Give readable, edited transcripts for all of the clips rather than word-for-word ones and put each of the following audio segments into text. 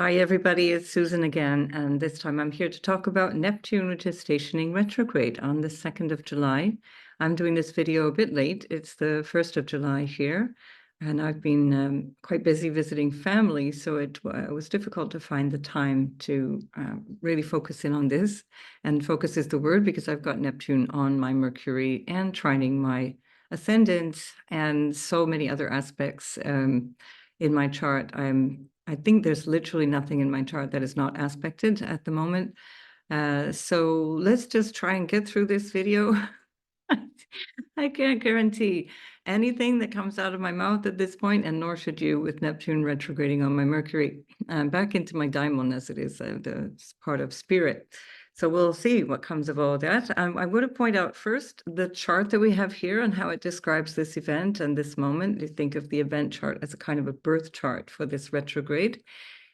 Hi, everybody. It's Susan again, and this time I'm here to talk about Neptune, which is stationing retrograde on the 2nd of July. I'm doing this video a bit late. It's the 1st of July here, and I've been quite busy visiting family, so it was difficult to find the time to really focus in on this. And focus is the word because I've got Neptune on my Mercury and trining my ascendant and so many other aspects in my chart. I think there's literally nothing in my chart that is not aspected at the moment. So let's just try and get through this video. I can't guarantee anything that comes out of my mouth at this point, and nor should you with Neptune retrograding on my Mercury. Back into my daimon as it is the part of spirit. So we'll see what comes of all that. I want to point out first the chart that we have here and how it describes this event and this moment. You think of the event chart as a kind of a birth chart for this retrograde.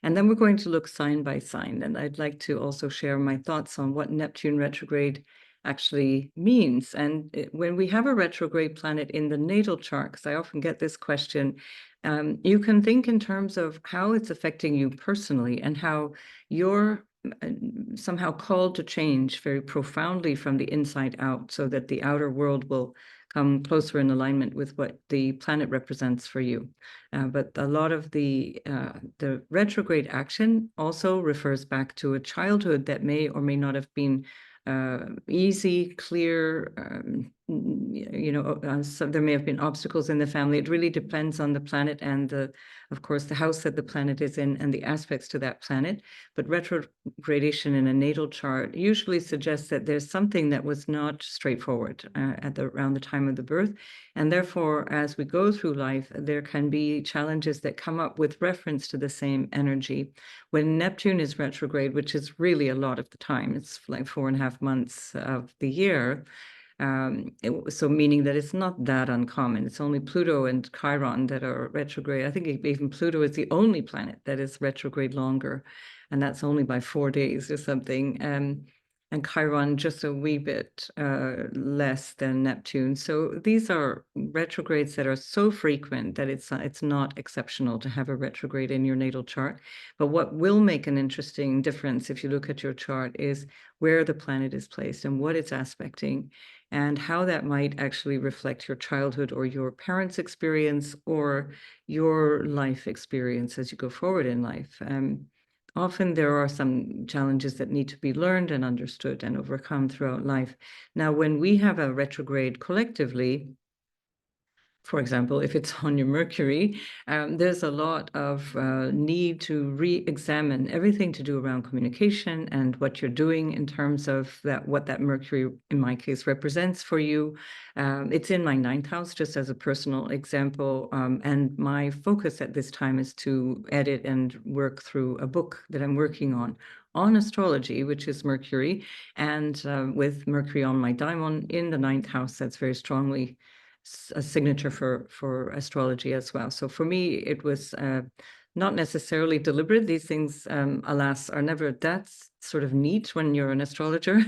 And then we're going to look sign by sign. And I'd like to also share my thoughts on what Neptune retrograde actually means. And when we have a retrograde planet in the natal chart, because I often get this question, you can think in terms of how it's affecting you personally and how you're somehow called to change very profoundly from the inside out, so that the outer world will come closer in alignment with what the planet represents for you. But a lot of the retrograde action also refers back to a childhood that may or may not have been easy, clear, so there may have been obstacles in the family. It really depends on the planet and of course, the house that the planet is in and the aspects to that planet. But retrogradation in a natal chart usually suggests that there's something that was not straightforward around the time of the birth. And therefore, as we go through life, there can be challenges that come up with reference to the same energy. When Neptune is retrograde, which is really a lot of the time, it's like 4.5 months of the year, so meaning that it's not that uncommon. It's only Pluto and Chiron that are retrograde. I think even Pluto is the only planet that is retrograde longer, and that's only by 4 days or something. And Chiron just a wee bit less than Neptune. So these are retrogrades that are so frequent that it's not exceptional to have a retrograde in your natal chart. But what will make an interesting difference if you look at your chart is where the planet is placed and what it's aspecting, and how that might actually reflect your childhood or your parents' experience or your life experience as you go forward in life. Often there are some challenges that need to be learned and understood and overcome throughout life. Now, when we have a retrograde collectively, for example, if it's on your Mercury, there's a lot of need to re-examine everything to do around communication and what you're doing in terms of what that Mercury, in my case, represents for you. It's in my 9th house, just as a personal example. And my focus at this time is to edit and work through a book that I'm working on astrology, which is Mercury, and with Mercury on my daimon in the 9th house, that's very strongly a signature for astrology as well. So for me, it was not necessarily deliberate. These things, alas, are never that sort of neat when you're an astrologer,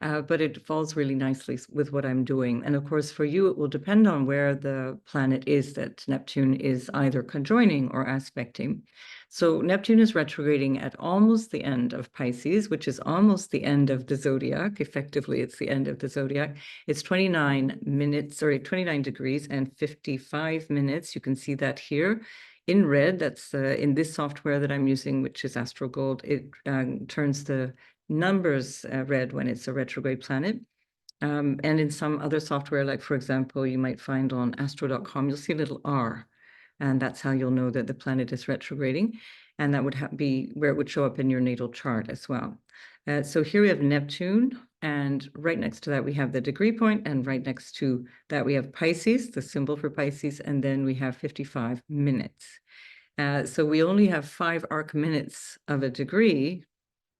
but it falls really nicely with what I'm doing. And of course, for you, it will depend on where the planet is that Neptune is either conjoining or aspecting. So Neptune is retrograding at almost the end of Pisces, which is almost the end of the zodiac. Effectively, it's the end of the zodiac. It's 29 degrees and 55 minutes. You can see that here in red. That's in this software that I'm using, which is Astro Gold. It turns the numbers red when it's a retrograde planet. And in some other software, like, for example, you might find on astro.com, you'll see a little R. And that's how you'll know that the planet is retrograding. And that would be where it would show up in your natal chart as well. So here we have Neptune, and right next to that we have the degree point, and right next to that we have Pisces, the symbol for Pisces, and then we have 55 minutes. So we only have 5 arc minutes of a degree,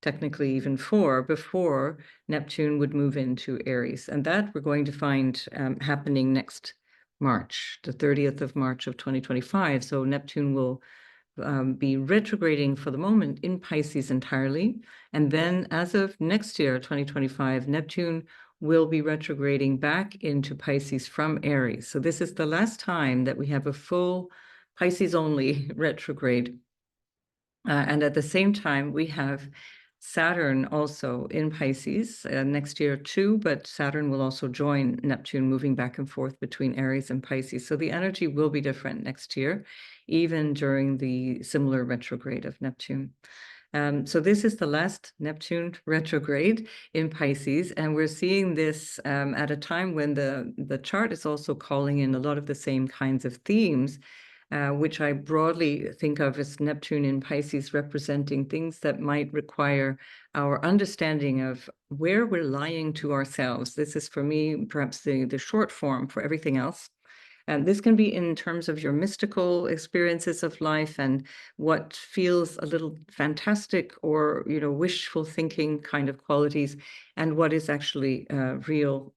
technically even 4, before Neptune would move into Aries. And that we're going to find happening next March, the 30th of March of 2025. So Neptune will be retrograding for the moment in Pisces entirely. And then as of next year, 2025, Neptune will be retrograding back into Pisces from Aries. So this is the last time that we have a full Pisces only retrograde And at the same time, we have Saturn also in Pisces next year too, but Saturn will also join Neptune, moving back and forth between Aries and Pisces. So the energy will be different next year, even during the similar retrograde of Neptune. So this is the last Neptune retrograde in Pisces, and we're seeing this at a time when the chart is also calling in a lot of the same kinds of themes, which I broadly think of as Neptune in Pisces representing things that might require our understanding of where we're lying to ourselves. This is, for me, perhaps the short form for everything else. And this can be in terms of your mystical experiences of life and what feels a little fantastic or, wishful thinking kind of qualities, and what is actually a real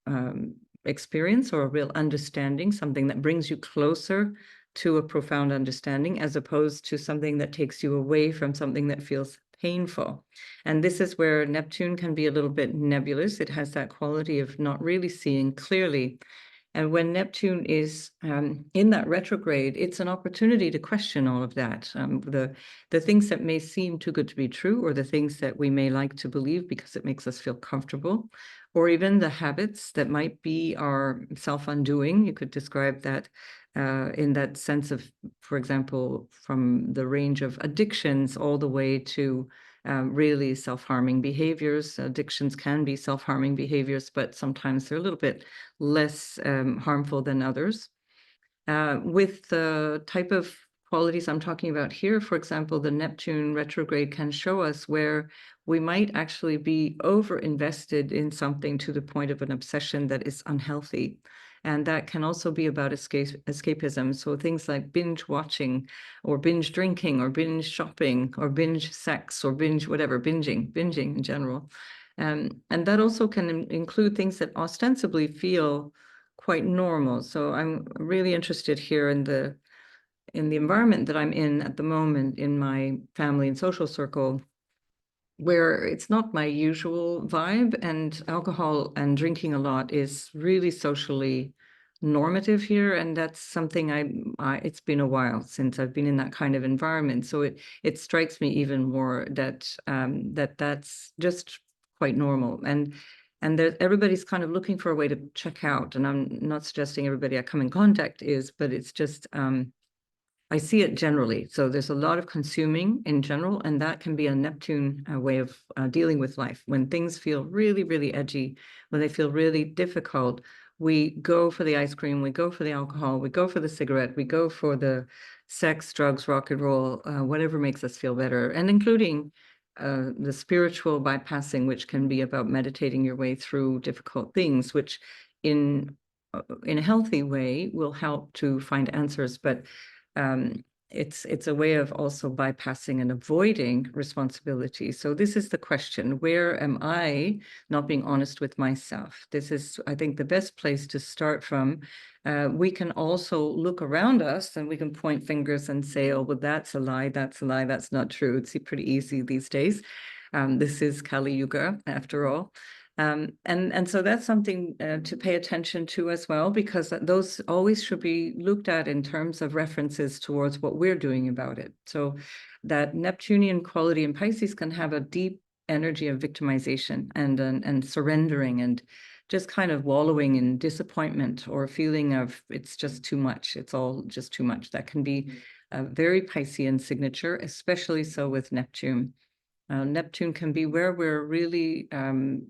experience or a real understanding, something that brings you closer to a profound understanding, as opposed to something that takes you away from something that feels painful. And this is where Neptune can be a little bit nebulous. It has that quality of not really seeing clearly. And when Neptune is in that retrograde, it's an opportunity to question all of that. The things that may seem too good to be true, or the things that we may like to believe because it makes us feel comfortable, or even the habits that might be our self-undoing. You could describe that in that sense of, for example, from the range of addictions all the way to really self-harming behaviors. Addictions can be self-harming behaviors, but sometimes they're a little bit less harmful than others. With the type of qualities I'm talking about here, for example, the Neptune retrograde can show us where we might actually be over-invested in something to the point of an obsession that is unhealthy. And that can also be about escapism. So things like binge watching or binge drinking or binge shopping or binge sex or binge whatever, binging in general. And that also can include things that ostensibly feel quite normal. So I'm really interested here in the environment that I'm in at the moment in my family and social circle, where it's not my usual vibe, and alcohol and drinking a lot is really socially normative here. And that's something it's been a while since I've been in that kind of environment. So it strikes me even more that that's just quite normal. And everybody's kind of looking for a way to check out. And I'm not suggesting everybody I come in contact is, but it's just I see it generally. So there's a lot of consuming in general, and that can be a Neptune way of dealing with life. When things feel really, really edgy, when they feel really difficult, we go for the ice cream, we go for the alcohol, we go for the cigarette, we go for the sex, drugs, rock and roll, whatever makes us feel better, and including the spiritual bypassing, which can be about meditating your way through difficult things, which in a healthy way will help to find answers. But it's a way of also bypassing and avoiding responsibility. So this is the question: where am I not being honest with myself? This is, I think, the best place to start from. We can also look around us and we can point fingers and say, oh, well, that's a lie, that's a lie, that's not true. It's pretty easy these days. This is Kali Yuga, after all. And so that's something to pay attention to as well, because those always should be looked at in terms of references towards what we're doing about it. So that Neptunian quality in Pisces can have a deep energy of victimization and surrendering and just kind of wallowing in disappointment or feeling of it's just too much. It's all just too much. That can be a very Piscean signature, especially so with Neptune. Neptune can be where we're really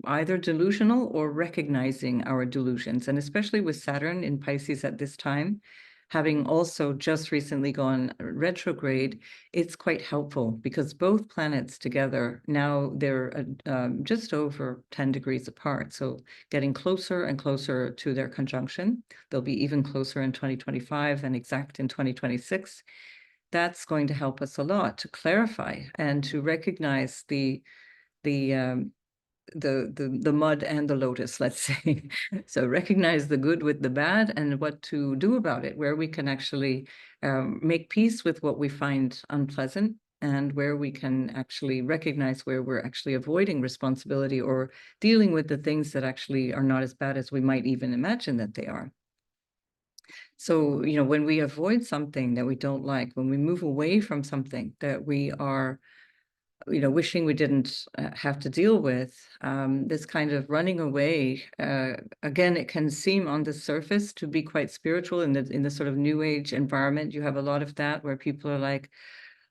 either delusional or recognizing our delusions. And especially with Saturn in Pisces at this time, having also just recently gone retrograde, it's quite helpful because both planets together, now they're just over 10 degrees apart. So getting closer and closer to their conjunction. They'll be even closer in 2025 and exact in 2026. That's going to help us a lot to clarify and to recognize the mud and the lotus, let's say. So recognize the good with the bad and what to do about it, where we can actually make peace with what we find unpleasant, and where we can actually recognize where we're actually avoiding responsibility or dealing with the things that actually are not as bad as we might even imagine that they are. So, you know, when we avoid something that we don't like, when we move away from something that we are, you know, wishing we didn't have to deal with, this kind of running away, again, it can seem on the surface to be quite spiritual in the sort of new age environment. You have a lot of that where people are like,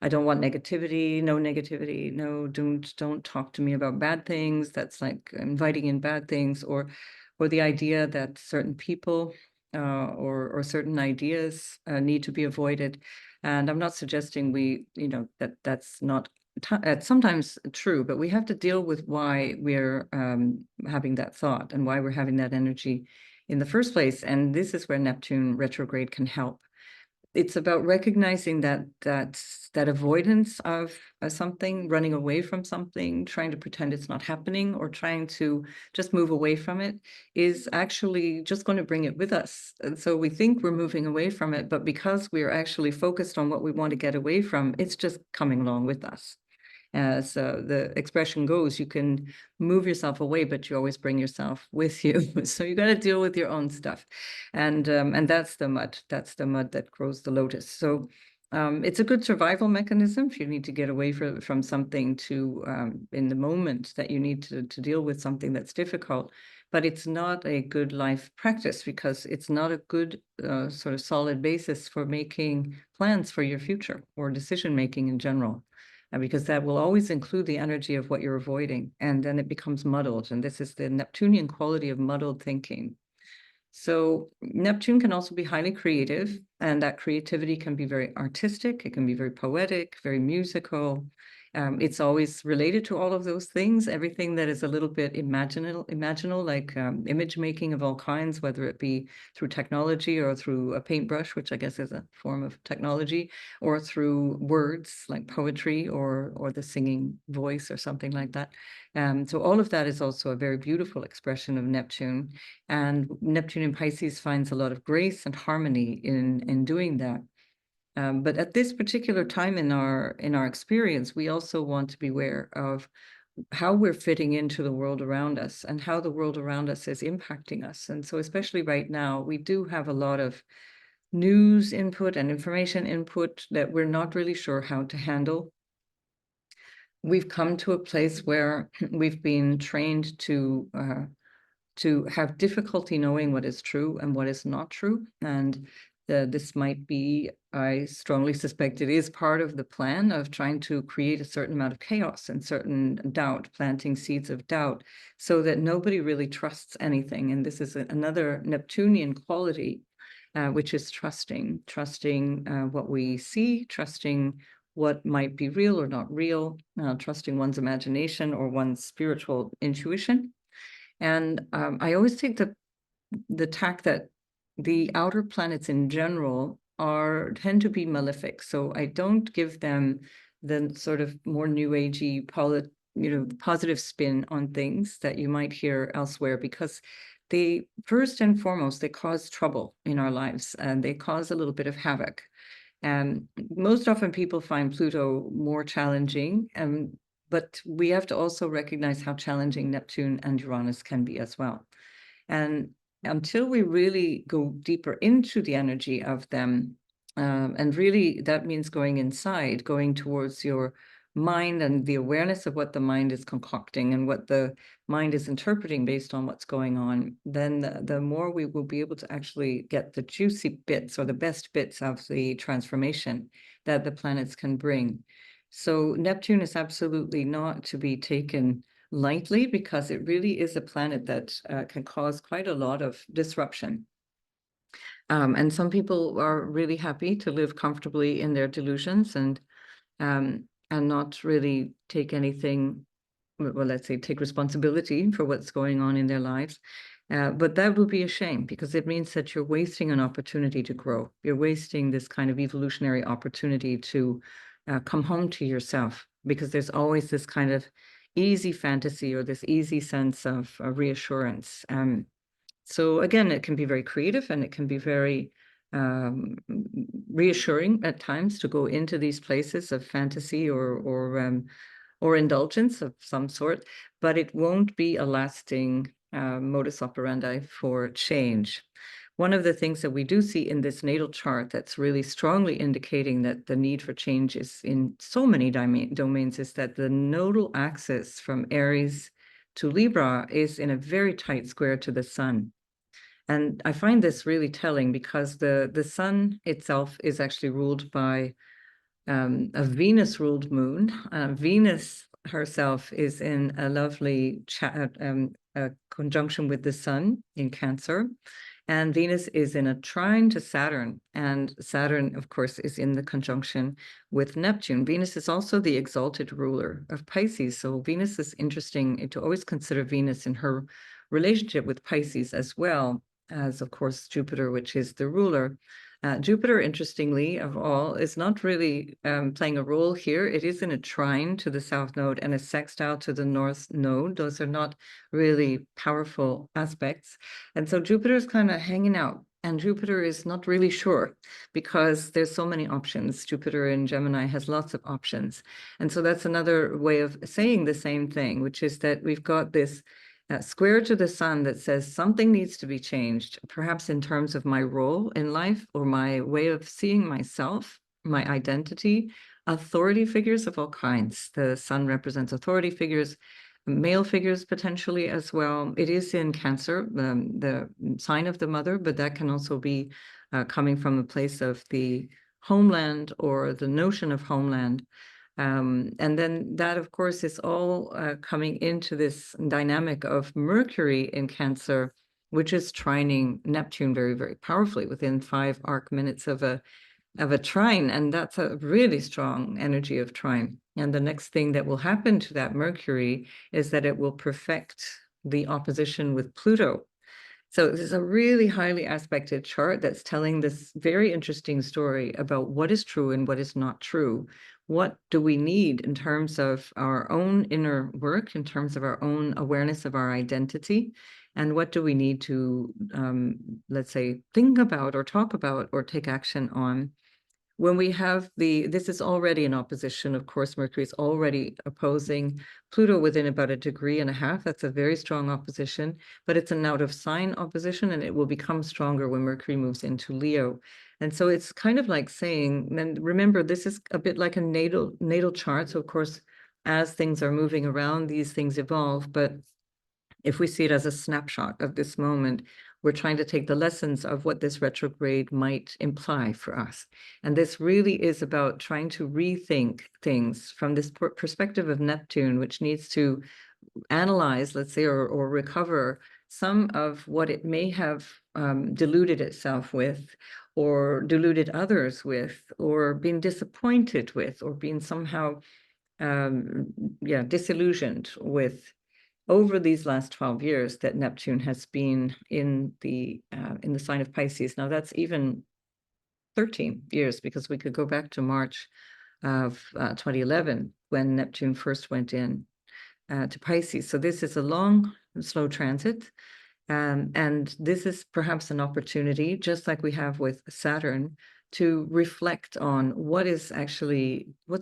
I don't want negativity, no, don't talk to me about bad things. That's like inviting in bad things, or the idea that certain people or certain ideas need to be avoided. And I'm not suggesting we, you know, that's not it's sometimes true, but we have to deal with why we're having that thought and why we're having that energy in the first place. And this is where Neptune retrograde can help. It's about recognizing that avoidance of something, running away from something, trying to pretend it's not happening, or trying to just move away from it, is actually just going to bring it with us. And so we think we're moving away from it, but because we're actually focused on what we want to get away from, it's just coming along with us. As the expression goes, you can move yourself away, but you always bring yourself with you. So you got to deal with your own stuff, and that's the mud. That's the mud that grows the lotus. So it's a good survival mechanism if you need to get away from something to in the moment that you need to deal with something that's difficult. But it's not a good life practice because it's not a good sort of solid basis for making plans for your future or decision making in general, because that will always include the energy of what you're avoiding, and then it becomes muddled. And this is the Neptunian quality of muddled thinking. So Neptune can also be highly creative, and that creativity can be very artistic. It can be very poetic, very musical. It's always related to all of those things, everything that is a little bit imaginal, like image making of all kinds, whether it be through technology or through a paintbrush, which I guess is a form of technology, or through words like poetry or the singing voice or something like that. So all of that is also a very beautiful expression of Neptune. And Neptune in Pisces finds a lot of grace and harmony in doing that. But at this particular time in our experience, we also want to be aware of how we're fitting into the world around us and how the world around us is impacting us. And so especially right now, we do have a lot of news input and information input that we're not really sure how to handle. We've come to a place where we've been trained to have difficulty knowing what is true and what is not true. And this might be, I strongly suspect it is part of the plan of trying to create a certain amount of chaos and certain doubt, planting seeds of doubt, so that nobody really trusts anything. And this is another Neptunian quality, which is trusting what we see, trusting what might be real or not real, trusting one's imagination or one's spiritual intuition. And I always take the tack that the outer planets in general tend to be malefic. So I don't give them the sort of more new agey, positive spin on things that you might hear elsewhere, because they, first and foremost, they cause trouble in our lives and they cause a little bit of havoc. And most often people find Pluto more challenging, but we have to also recognize how challenging Neptune and Uranus can be as well. And until we really go deeper into the energy of them, and really that means going inside, going towards your mind and the awareness of what the mind is concocting and what the mind is interpreting based on what's going on, then the more we will be able to actually get the juicy bits or the best bits of the transformation that the planets can bring. So Neptune is absolutely not to be taken lightly, because it really is a planet that can cause quite a lot of disruption. And some people are really happy to live comfortably in their delusions and not really take anything, well, let's say, take responsibility for what's going on in their lives. But that would be a shame, because it means that you're wasting an opportunity to grow. You're wasting this kind of evolutionary opportunity to come home to yourself, because there's always this kind of easy fantasy or this easy sense of reassurance. So again, it can be very creative and it can be very reassuring at times to go into these places of fantasy or indulgence of some sort, but it won't be a lasting modus operandi for change. one of the things that we do see in this natal chart that's really strongly indicating that the need for change is in so many domains is that the nodal axis from Aries to Libra is in a very tight square to the sun. And I find this really telling because the sun itself is actually ruled by a Venus-ruled moon. Venus herself is in a lovely conjunction with the sun in Cancer. And Venus is in a trine to Saturn. And Saturn, of course, is in the conjunction with Neptune. Venus is also the exalted ruler of Pisces. So Venus is interesting to always consider Venus in her relationship with Pisces, as well as, of course, Jupiter, which is the ruler. Jupiter, interestingly, of all, is not really playing a role here. It is in a trine to the south node and a sextile to the north node. Those are not really powerful aspects. And so Jupiter is kind of hanging out. And Jupiter is not really sure because there's so many options. Jupiter in Gemini has lots of options. And so that's another way of saying the same thing, which is that we've got this square to the sun that says something needs to be changed, perhaps in terms of my role in life or my way of seeing myself, my identity, authority figures of all kinds. The sun represents authority figures, male figures potentially as well. It is in Cancer, the sign of the mother, but that can also be coming from a place of the homeland or the notion of homeland. And then that, of course, is all coming into this dynamic of Mercury in Cancer, which is trining Neptune very, very powerfully within 5 arc minutes of a trine. And that's a really strong energy of trine. And the next thing that will happen to that Mercury is that it will perfect the opposition with Pluto. So this is a really highly aspected chart that's telling this very interesting story about what is true and what is not true. What do we need in terms of our own inner work, in terms of our own awareness of our identity? And what do we need to, let's say, think about or talk about or take action on? When we have this is already in opposition, of course, Mercury is already opposing Pluto within about 1.5 degrees. That's a very strong opposition, but it's an out of sign opposition, and it will become stronger when Mercury moves into Leo. And so it's kind of like saying, and remember, this is a bit like a natal chart. So of course, as things are moving around, these things evolve. But if we see it as a snapshot of this moment, we're trying to take the lessons of what this retrograde might imply for us. And this really is about trying to rethink things from this perspective of Neptune, which needs to analyze, let's say, or recover some of what it may have deluded itself with, or deluded others with, or been disappointed with, or been somehow disillusioned with over these last 12 years that Neptune has been in the sign of Pisces. Now that's even 13 years, because we could go back to March of 2011 when Neptune first went in to Pisces. So this is a long, slow transit. And this is perhaps an opportunity, just like we have with Saturn, to reflect on what's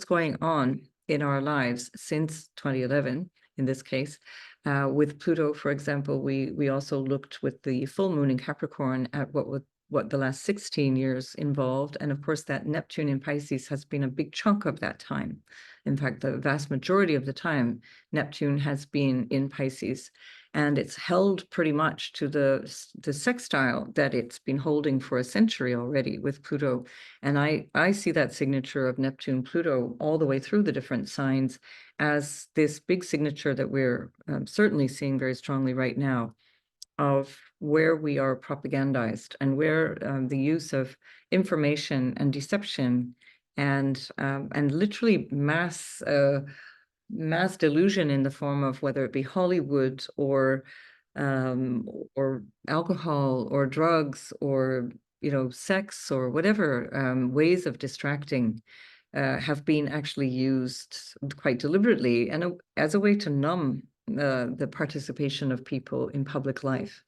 going on in our lives since 2011, in this case. With Pluto, for example, we also looked with the full moon in Capricorn at what the last 16 years involved. And of course, that Neptune in Pisces has been a big chunk of that time. In fact, the vast majority of the time, Neptune has been in Pisces. And it's held pretty much to the sextile that it's been holding for a century already with Pluto. And I see that signature of Neptune-Pluto all the way through the different signs as this big signature that we're certainly seeing very strongly right now, of where we are propagandized and where the use of information and deception and literally mass delusion in the form of whether it be Hollywood or alcohol or drugs or sex or whatever ways of distracting have been actually used quite deliberately and as a way to numb the participation of people in public life,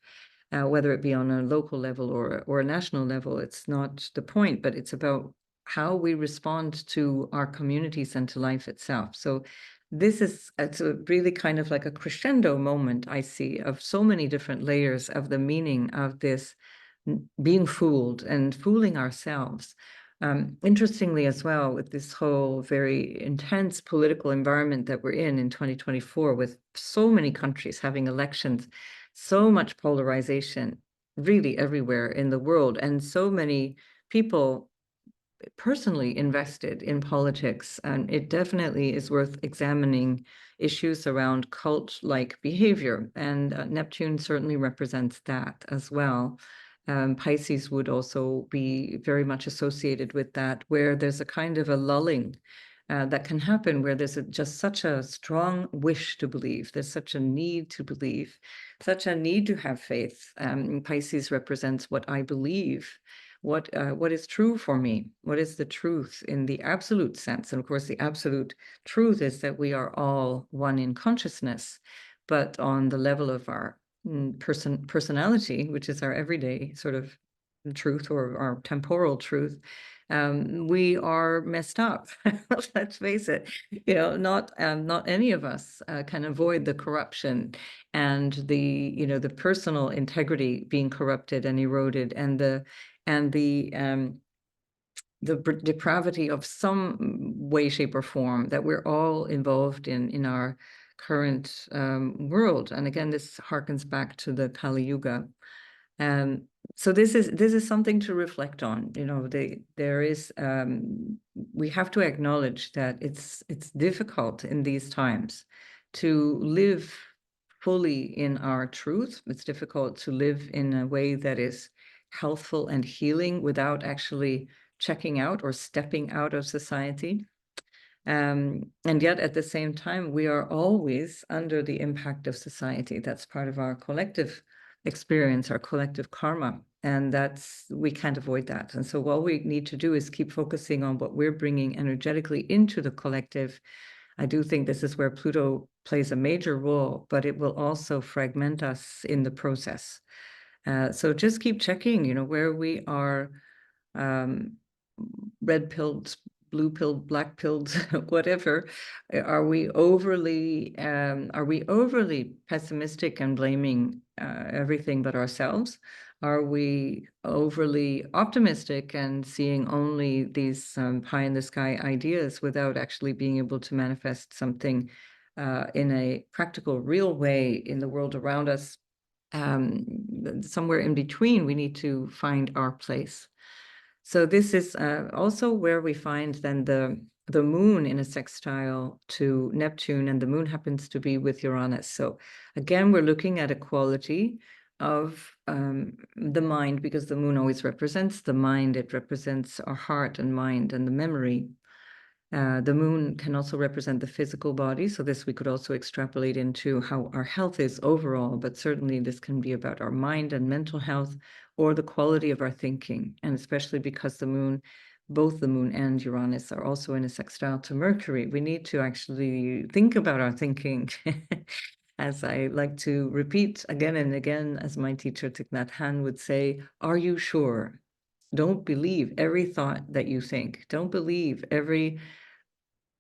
whether it be on a local level or a national level. It's not the point, but it's about how we respond to our communities and to life itself. So it's a really kind of like a crescendo moment, I see, of so many different layers of the meaning of this being fooled and fooling ourselves. Interestingly as well, with this whole very intense political environment that we're in 2024, with so many countries having elections, so much polarization really everywhere in the world, and so many people personally invested in politics, and it definitely is worth examining issues around cult-like behavior, and Neptune certainly represents that as well. Pisces would also be very much associated with that, where there's a kind of a lulling that can happen, where there's just such a strong wish to believe, there's such a need to believe, such a need to have faith. Pisces represents what I believe, what is true for me, what is the truth in the absolute sense. And of course, the absolute truth is that we are all one in consciousness, but on the level of our personality, which is our everyday sort of truth, or our temporal truth, we are messed up. Let's face it. Not any of us can avoid the corruption and the personal integrity being corrupted and eroded, and the depravity of some way, shape, or form that we're all involved in our current world. And again, this harkens back to the Kali Yuga. So this is something to reflect on. We have to acknowledge that it's difficult in these times to live fully in our truth. It's difficult to live in a way that is healthful and healing without actually checking out or stepping out of society. And yet at the same time, we are always under the impact of society. That's part of our collective experience, our collective karma, and we can't avoid that. And so what we need to do is keep focusing on what we're bringing energetically into the collective. I do think this is where Pluto plays a major role, but it will also fragment us in the process. So just keep checking, where we are red-pilled, blue-pilled, black-pilled, whatever. Are we overly pessimistic and blaming everything but ourselves? Are we overly optimistic and seeing only these pie-in-the-sky ideas without actually being able to manifest something in a practical, real way in the world around us? Somewhere in between, we need to find our place. So this is also where we find then the moon in a sextile to Neptune, and the moon happens to be with Uranus. So again, we're looking at a quality of the mind, because the moon always represents the mind. It represents our heart and mind and the memory. The moon can also represent the physical body. So this we could also extrapolate into how our health is overall, but certainly this can be about our mind and mental health, or the quality of our thinking. And especially because both the moon and Uranus are also in a sextile to Mercury, we need to actually think about our thinking. As I like to repeat again and again, as my teacher Thich Nhat Hanh would say, are you sure? Don't believe every thought that you think. Don't believe every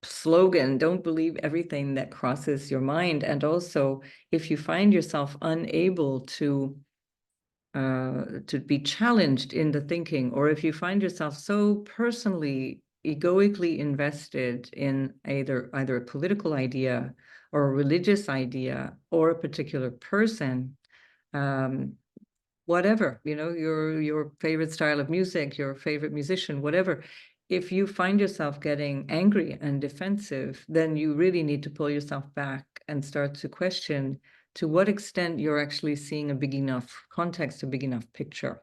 slogan. Don't believe everything that crosses your mind. And also, if you find yourself unable to be challenged in the thinking, or if you find yourself so personally, egoically invested in either a political idea or a religious idea or a particular person, whatever, your favorite style of music, your favorite musician, whatever, if you find yourself getting angry and defensive, then you really need to pull yourself back and start to question to what extent you're actually seeing a big enough context, a big enough picture.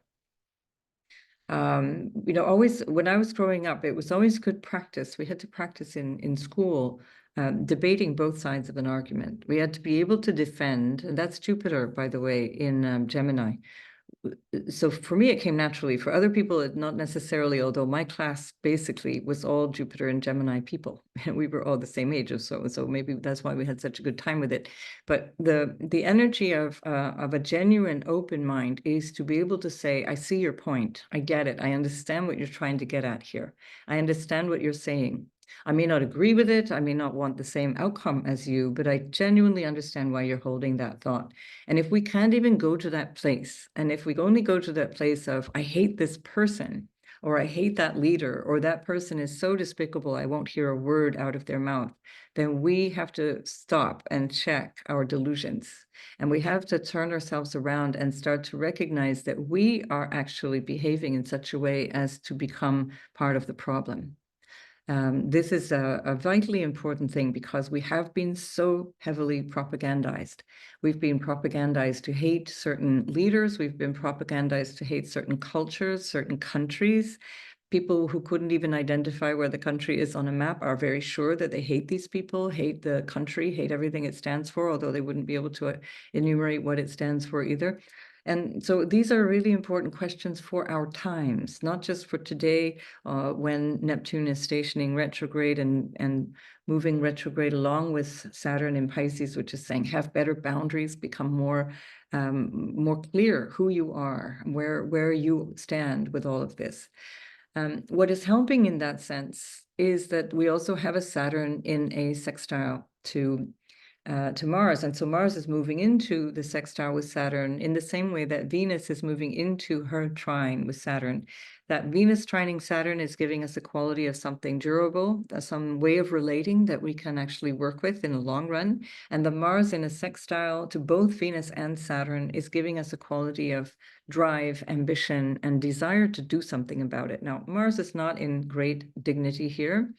Always when I was growing up, it was always good practice. We had to practice in school, debating both sides of an argument. We had to be able to defend, and that's Jupiter, by the way, in Gemini. So for me, it came naturally. For other people, it not necessarily, although my class basically was all Jupiter and Gemini people. We were all the same age, so maybe that's why we had such a good time with it. But the energy of a genuine open mind is to be able to say, I see your point. I get it. I understand what you're trying to get at here. I understand what you're saying. I may not agree with it. I may not want the same outcome as you, but I genuinely understand why you're holding that thought. And if we can't even go to that place, and if we only go to that place of, I hate this person, or I hate that leader, or that person is so despicable, I won't hear a word out of their mouth, then we have to stop and check our delusions. And we have to turn ourselves around and start to recognize that we are actually behaving in such a way as to become part of the problem. This is a vitally important thing because we have been so heavily propagandized. We've been propagandized to hate certain leaders. We've been propagandized to hate certain cultures, certain countries. People who couldn't even identify where the country is on a map are very sure that they hate these people, hate the country, hate everything it stands for, although they wouldn't be able to enumerate what it stands for either. And so these are really important questions for our times, not just for today, when Neptune is stationing retrograde and moving retrograde along with Saturn in Pisces, which is saying have better boundaries, become more clear who you are, where you stand with all of this. What is helping in that sense is that we also have a Saturn in a sextile to Mars. And so Mars is moving into the sextile with Saturn in the same way that Venus is moving into her trine with Saturn. That Venus trining Saturn is giving us a quality of something durable, some way of relating that we can actually work with in the long run. And the Mars in a sextile to both Venus and Saturn is giving us a quality of drive, ambition, and desire to do something about it. Now, Mars is not in great dignity here.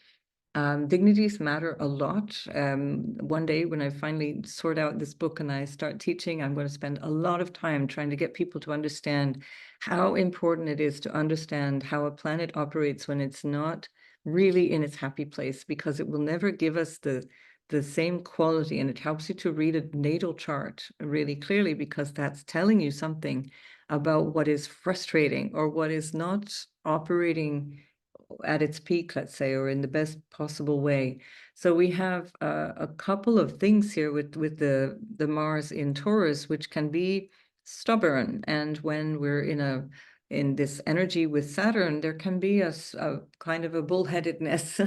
Dignities matter a lot. One day when I finally sort out this book and I start teaching, I'm going to spend a lot of time trying to get people to understand how important it is to understand how a planet operates when it's not really in its happy place, because it will never give us the same quality. And it helps you to read a natal chart really clearly, because that's telling you something about what is frustrating or what is not operating at its peak, let's say, or in the best possible way. So we have a couple of things here with the Mars in Taurus, which can be stubborn. And when we're in this energy with Saturn, there can be a kind of a bullheadedness,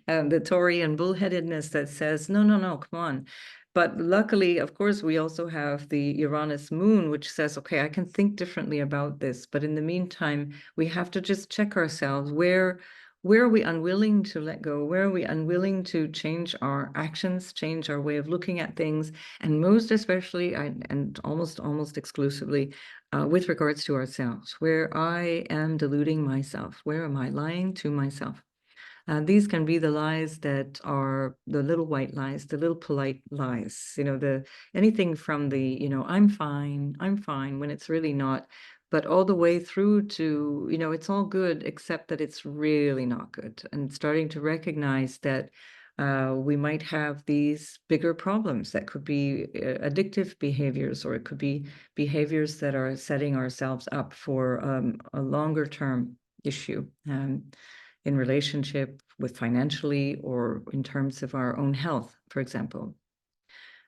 the Taurian bullheadedness that says, no, no, no, come on. But luckily, of course, we also have the Uranus moon, which says, okay, I can think differently about this. But in the meantime, we have to just check ourselves. Where are we unwilling to let go? Where are we unwilling to change our actions, change our way of looking at things? And most especially, and almost exclusively, with regards to ourselves, where I am deluding myself, where am I lying to myself? These can be the lies that are the little white lies, the little polite lies, anything from the, I'm fine, when it's really not, but all the way through to, it's all good, except that it's really not good. And starting to recognize that we might have these bigger problems that could be addictive behaviors, or it could be behaviors that are setting ourselves up for a longer term issue. In relationship with financially, or in terms of our own health, for example.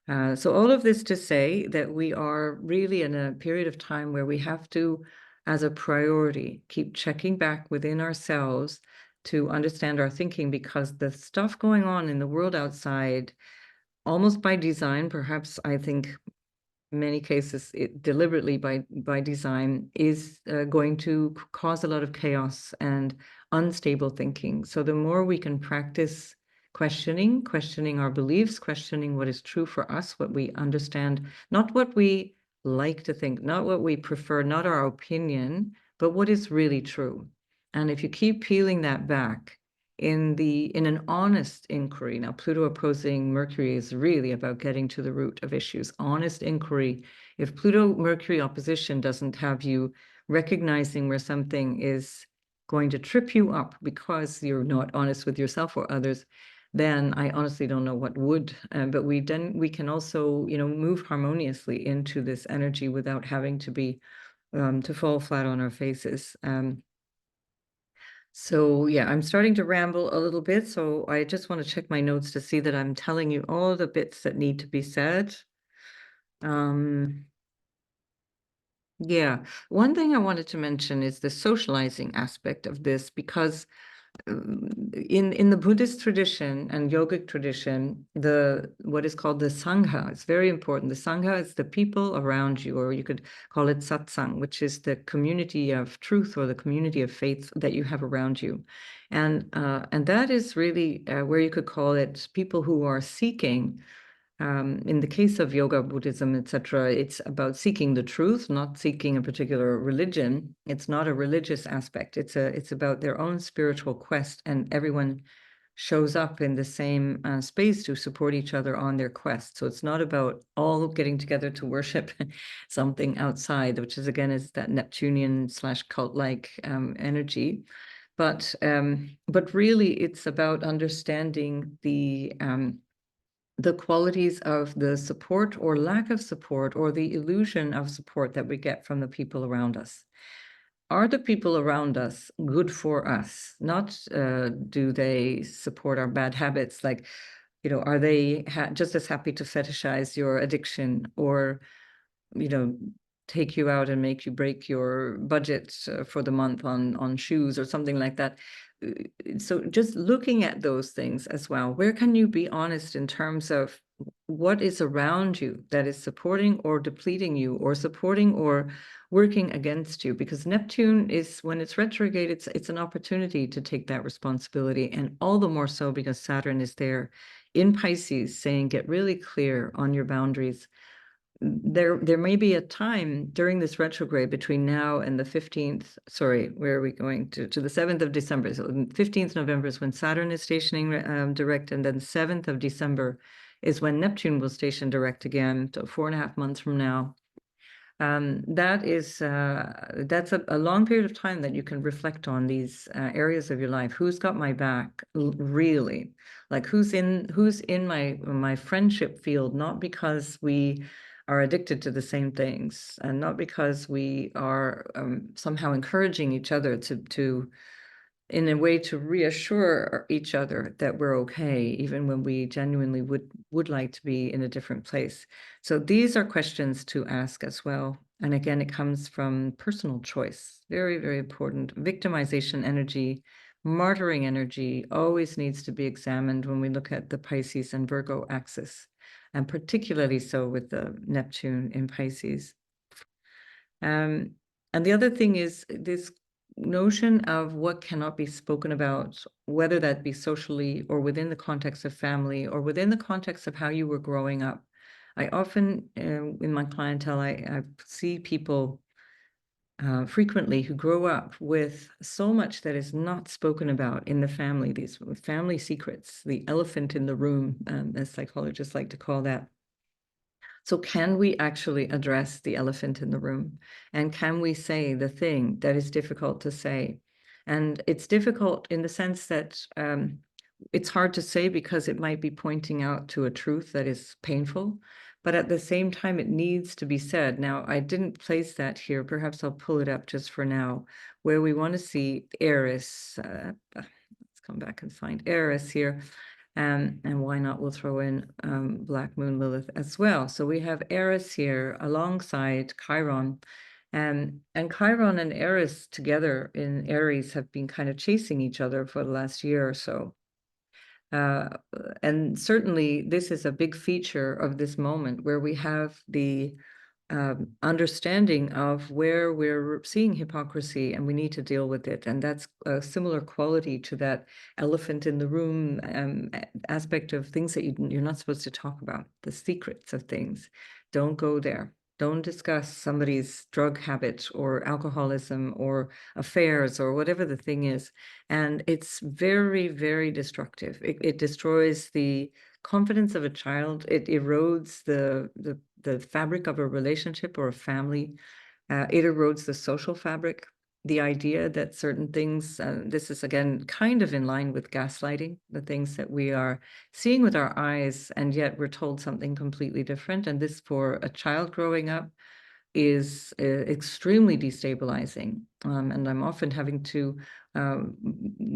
So all of this to say that we are really in a period of time where we have to, as a priority, keep checking back within ourselves to understand our thinking, because the stuff going on in the world outside, almost by design, perhaps I think many cases deliberately by design, is going to cause a lot of chaos and unstable thinking. So the more we can practice questioning our beliefs, questioning what is true for us, what we understand, not what we like to think, not what we prefer, not our opinion, but what is really true. And if you keep peeling that back in an honest inquiry. Now, Pluto opposing Mercury is really about getting to the root of issues. Honest inquiry. If Pluto-Mercury opposition doesn't have you recognizing where something is going to trip you up because you're not honest with yourself or others, then I honestly don't know what would. But we can also, move harmoniously into this energy without having to be to fall flat on our faces. So yeah, I'm starting to ramble a little bit, so I just want to check my notes to see that I'm telling you all the bits that need to be said. Yeah, one thing I wanted to mention is the socializing aspect of this, because in the Buddhist tradition and yogic tradition, what is called the Sangha is very important. The Sangha is the people around you, or you could call it satsang, which is the community of truth or the community of faith that you have around you. And that is really where you could call it people who are seeking. In the case of yoga, Buddhism, etc., it's about seeking the truth, not seeking a particular religion. It's not a religious aspect. It's about their own spiritual quest, and everyone shows up in the same space to support each other on their quest. So it's not about all getting together to worship something outside, which is again is that Neptunian / cult-like energy. But really, it's about understanding the qualities of the support or lack of support or the illusion of support that we get from the people around us. Are the people around us good for us? Not do they support our bad habits? Like, are they just as happy to fetishize your addiction or, take you out and make you break your budget for the month on shoes or something like that? So just looking at those things as well, where can you be honest in terms of what is around you that is supporting or depleting you, or supporting or working against you? Because Neptune is, when it's retrograde, it's an opportunity to take that responsibility, and all the more so because Saturn is there in Pisces saying, get really clear on your boundaries. There may be a time during this retrograde between now and the 15th, sorry, where are we going to the 7th of December? So 15th November is when Saturn is stationing direct, and then 7th of December is when Neptune will station direct again, so 4.5 months from now. That's a long period of time that you can reflect on these areas of your life. Who's got my back, really? Like who's in my friendship field, not because we are addicted to the same things, and not because we are somehow encouraging each other to in a way to reassure each other that we're okay, even when we genuinely would like to be in a different place. So these are questions to ask as well. And again, it comes from personal choice. Very, very important. Victimization energy, martyring energy always needs to be examined when we look at the Pisces and Virgo axis, and particularly so with the Neptune in Pisces. And the other thing is this notion of what cannot be spoken about, whether that be socially or within the context of family or within the context of how you were growing up. I often, in my clientele, I see people frequently who grow up with so much that is not spoken about in the family, these family secrets, the elephant in the room, as psychologists like to call that. So can we actually address the elephant in the room? And can we say the thing that is difficult to say? And it's difficult in the sense that it's hard to say because it might be pointing out to a truth that is painful, but at the same time, it needs to be said. Now, I didn't place that here. Perhaps I'll pull it up just for now, where we want to see Aries. Let's come back and find Aries here. And why not, we'll throw in Black Moon Lilith as well. So we have Aries here alongside Chiron. And Chiron and Aries together in Aries have been kind of chasing each other for the last year or so. And certainly this is a big feature of this moment where we have the understanding of where we're seeing hypocrisy and we need to deal with it. And that's a similar quality to that elephant in the room aspect of things that you're not supposed to talk about, the secrets of things. Don't go there. Don't discuss somebody's drug habit or alcoholism or affairs or whatever the thing is. And it's very, very destructive. It destroys the confidence of a child. It erodes the fabric of a relationship or a family. It erodes the social fabric. The idea that certain things, this is again kind of in line with gaslighting, the things that we are seeing with our eyes, and yet we're told something completely different. And this, for a child growing up, is extremely destabilizing. And I'm often having to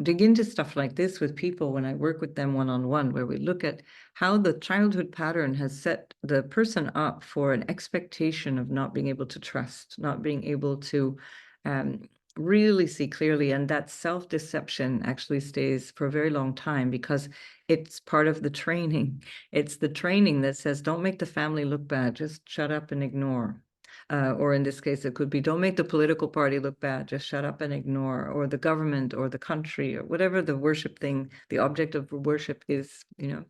dig into stuff like this with people when I work with them one-on-one, where we look at how the childhood pattern has set the person up for an expectation of not being able to trust, not being able to really see clearly, and that self-deception actually stays for a very long time because it's part of the training. It's the training that says, don't make the family look bad, just shut up and ignore. Or in this case, it could be, don't make the political party look bad, just shut up and ignore, or the government or the country or whatever the worship thing, the object of worship is, you know.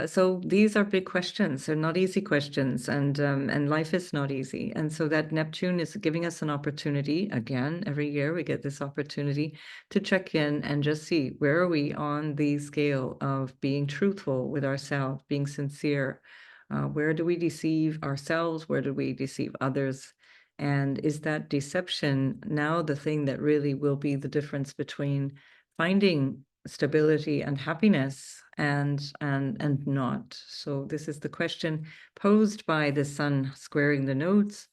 So these are big questions. They're not easy questions, and life is not easy. And so that Neptune is giving us an opportunity. Again, every year we get this opportunity to check in and just see where are we on the scale of being truthful with ourselves, being sincere. Where do we deceive ourselves? Where do we deceive others? And is that deception now the thing that really will be the difference between finding stability and happiness and not? So this is the question posed by the sun squaring the nodes.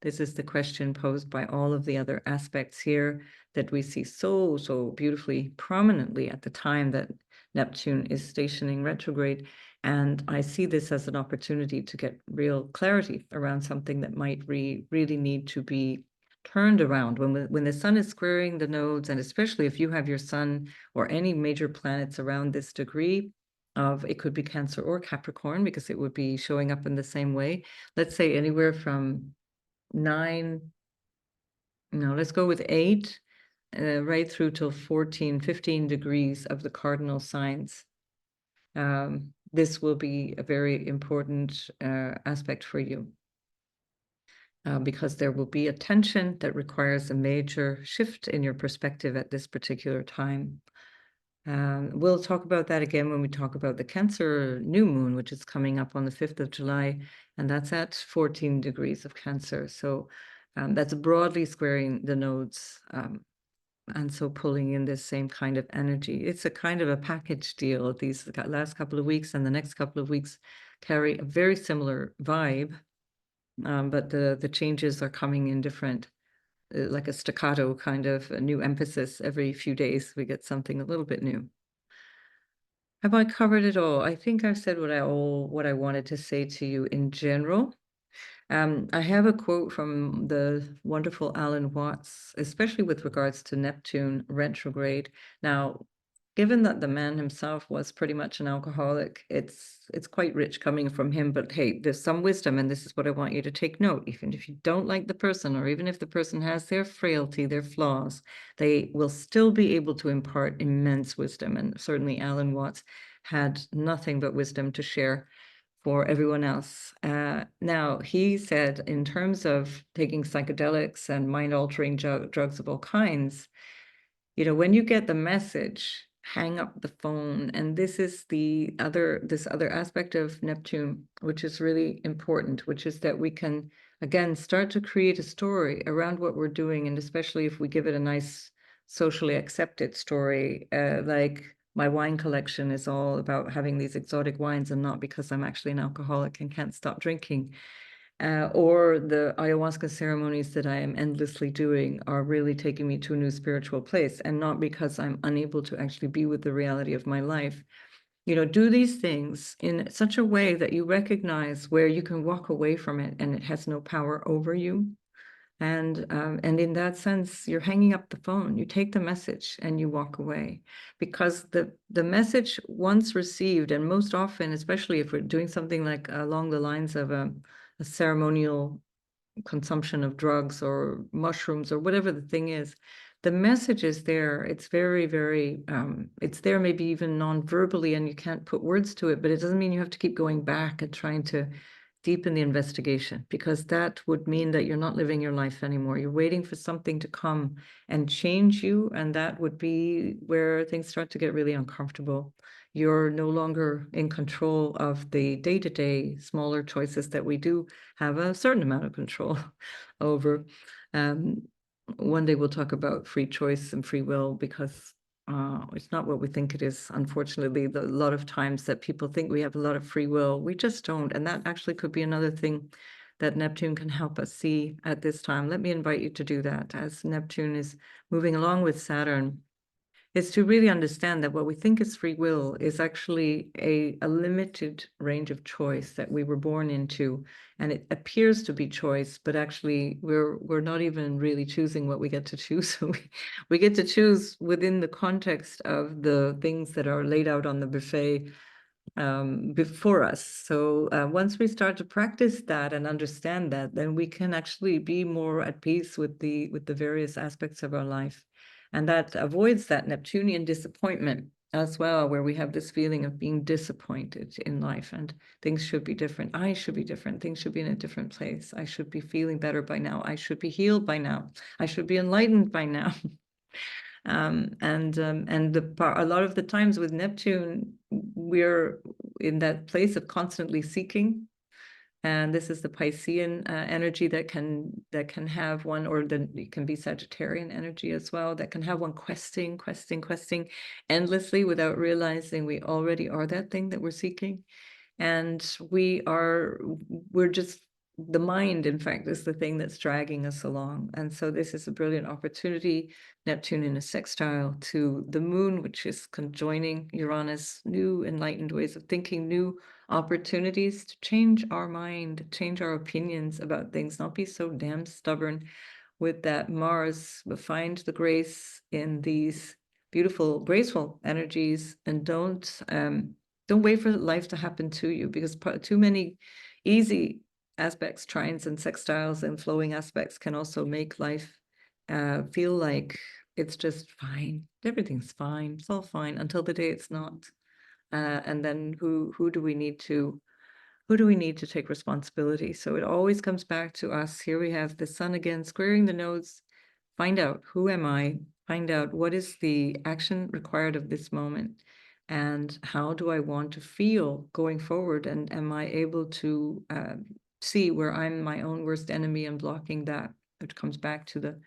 This is the question posed by all of the other aspects here that we see so beautifully prominently at the time that Neptune is stationing retrograde. And I see this as an opportunity to get real clarity around something that might really need to be turned around when the sun is squaring the nodes, and especially if you have your sun or any major planets around this degree of, it could be Cancer or Capricorn, because it would be showing up in the same way. Let's say anywhere from 9, no, let's go with 8, right through till 14, 15 degrees of the cardinal signs. This will be a very important aspect for you. Because there will be a tension that requires a major shift in your perspective at this particular time. We'll talk about that again when we talk about the Cancer new moon, which is coming up on the 5th of July, and that's at 14 degrees of Cancer. So that's broadly squaring the nodes, and so pulling in this same kind of energy. It's a kind of a package deal. These last couple of weeks and the next couple of weeks carry a very similar vibe. But the changes are coming in different, like a staccato kind of a new emphasis. Every few days we get something a little bit new. Have I covered it all? I think I've said what I wanted to say to you in general. I have a quote from the wonderful Alan Watts, especially with regards to Neptune retrograde. Now, given that the man himself was pretty much an alcoholic, it's quite rich coming from him. But hey, there's some wisdom, and this is what I want you to take note. Even if you don't like the person, or even if the person has their frailty, their flaws, they will still be able to impart immense wisdom. And certainly Alan Watts had nothing but wisdom to share for everyone else. Now, he said, in terms of taking psychedelics and mind-altering drugs of all kinds, you know, when you get the message, hang up the phone. And this is this other aspect of Neptune, which is really important, which is that we can, again, start to create a story around what we're doing. And especially if we give it a nice socially accepted story, like my wine collection is all about having these exotic wines and not because I'm actually an alcoholic and can't stop drinking. Or the ayahuasca ceremonies that I am endlessly doing are really taking me to a new spiritual place, and not because I'm unable to actually be with the reality of my life. You know, do these things in such a way that you recognize where you can walk away from it and it has no power over you. And in that sense, you're hanging up the phone. You take the message and you walk away, because the message once received, and most often, especially if we're doing something like along the lines of a ceremonial consumption of drugs or mushrooms or whatever the thing is, the message is there. It's very, it's there, maybe even non-verbally, and you can't put words to it, but it doesn't mean you have to keep going back and trying to deepen the investigation, because that would mean that you're not living your life anymore. You're waiting for something to come and change you, and that would be where things start to get really uncomfortable. You're no longer in control of the day-to-day smaller choices that we do have a certain amount of control over. One day we'll talk about free choice and free will, because it's not what we think it is. Unfortunately, a lot of times that people think we have a lot of free will, we just don't. And that actually could be another thing that Neptune can help us see at this time. Let me invite you to do that, as Neptune is moving along with Saturn is to really understand that what we think is free will is actually a limited range of choice that we were born into, and it appears to be choice, but actually we're not even really choosing what we get to choose. So we get to choose within the context of the things that are laid out on the buffet before us. So once we start to practice that and understand that, then we can actually be more at peace with the various aspects of our life. And that avoids that Neptunian disappointment as well, where we have this feeling of being disappointed in life and things should be different. I should be different. Things should be in a different place. I should be feeling better by now. I should be healed by now. I should be enlightened by now. A lot of the times with Neptune, we're in that place of constantly seeking. And this is the Piscean energy that can have one, or it can be Sagittarian energy as well, that can have one questing endlessly without realizing we already are that thing that we're seeking. And we're just, the mind, in fact, is the thing that's dragging us along. And so this is a brilliant opportunity, Neptune in a sextile to the moon, which is conjoining Uranus, new enlightened ways of thinking, new opportunities to change our mind, change our opinions about things, not be so damn stubborn with that Mars, but find the grace in these beautiful, graceful energies, and don't wait for life to happen to you, because too many easy aspects, trines and sextiles and flowing aspects can also make life feel like it's just fine. Everything's fine. It's all fine until the day it's not. And then who do we need to take responsibility? So it always comes back to us. Here we have the sun again squaring the nodes. Find out, who am I? Find out what is the action required of this moment, and how do I want to feel going forward? And am I able to see where I'm my own worst enemy and blocking that? Which comes back to the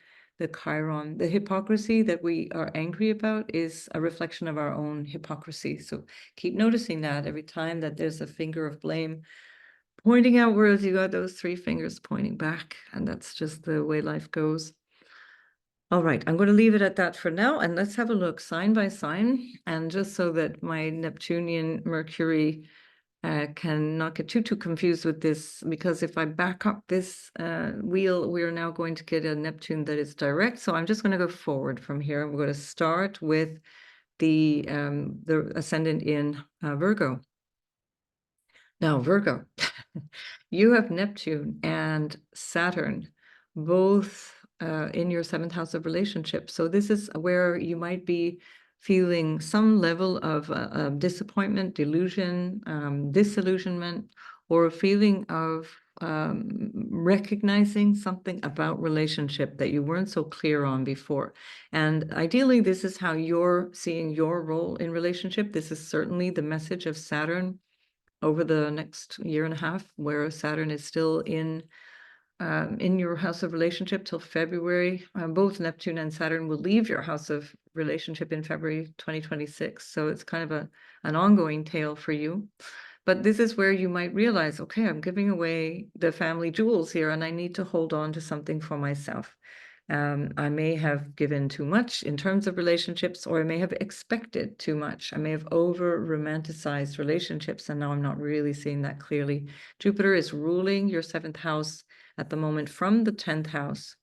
Chiron. The hypocrisy that we are angry about is a reflection of our own hypocrisy. So keep noticing that every time that there's a finger of blame pointing outwards, you got those three fingers pointing back, and that's just the way life goes. All right, I'm going to leave it at that for now, and let's have a look sign by sign. And just so that my Neptunian Mercury can not get too confused with this, because if I back up this wheel, we are now going to get a Neptune that is direct. So I'm just going to go forward from here. We're going to start with the ascendant in Virgo. Now, Virgo, you have Neptune and Saturn both in your seventh house of relationships. So this is where you might be feeling some level of disappointment, delusion, disillusionment, or a feeling of recognizing something about relationship that you weren't so clear on before. And ideally, this is how you're seeing your role in relationship. This is certainly the message of Saturn over the next year and a half, where Saturn is still in your house of relationship till February. Both Neptune and Saturn will leave your house of relationship in February 2026. So it's kind of an ongoing tale for you. But this is where you might realize, okay, I'm giving away the family jewels here, and I need to hold on to something for myself. I may have given too much in terms of relationships, or I may have expected too much. I may have over-romanticized relationships, and now I'm not really seeing that clearly. Jupiter is ruling your seventh house at the moment from the 10th house.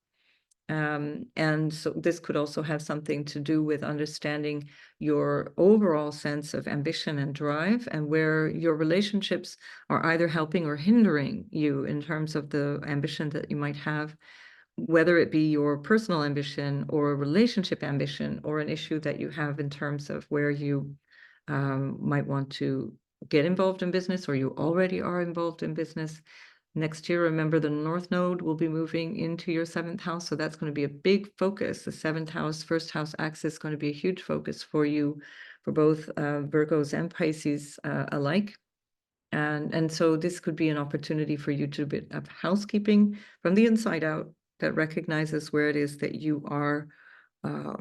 And so this could also have something to do with understanding your overall sense of ambition and drive, and where your relationships are either helping or hindering you in terms of the ambition that you might have, whether it be your personal ambition or a relationship ambition, or an issue that you have in terms of where you might want to get involved in business, or you already are involved in business. Next year, remember, the North Node will be moving into your seventh house. So that's going to be a big focus. The seventh house, first house axis is going to be a huge focus for you, for both Virgos and Pisces alike. And so this could be an opportunity for you to do a bit of housekeeping from the inside out, that recognizes where it is that you are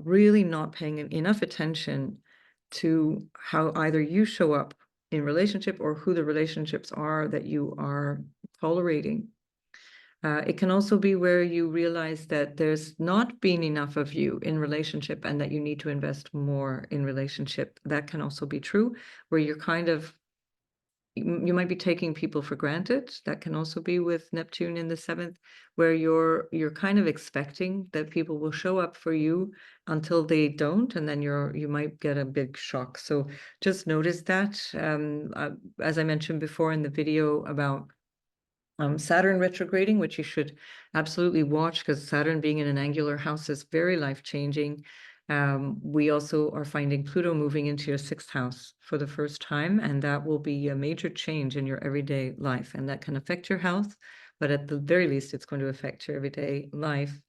really not paying enough attention to how either you show up in relationship, or who the relationships are that you are tolerating. It can also be where you realize that there's not been enough of you in relationship and that you need to invest more in relationship. That can also be true, where you're kind of, you might be taking people for granted. That can also be with Neptune in the 7th, where you're kind of expecting that people will show up for you until they don't, and then you might get a big shock. So just notice that. As I mentioned before in the video about Saturn retrograding, which you should absolutely watch, because Saturn being in an angular house is very life-changing. We also are finding Pluto moving into your 6th house for the first time, and that will be a major change in your everyday life, and that can affect your health, but at the very least, it's going to affect your everyday life.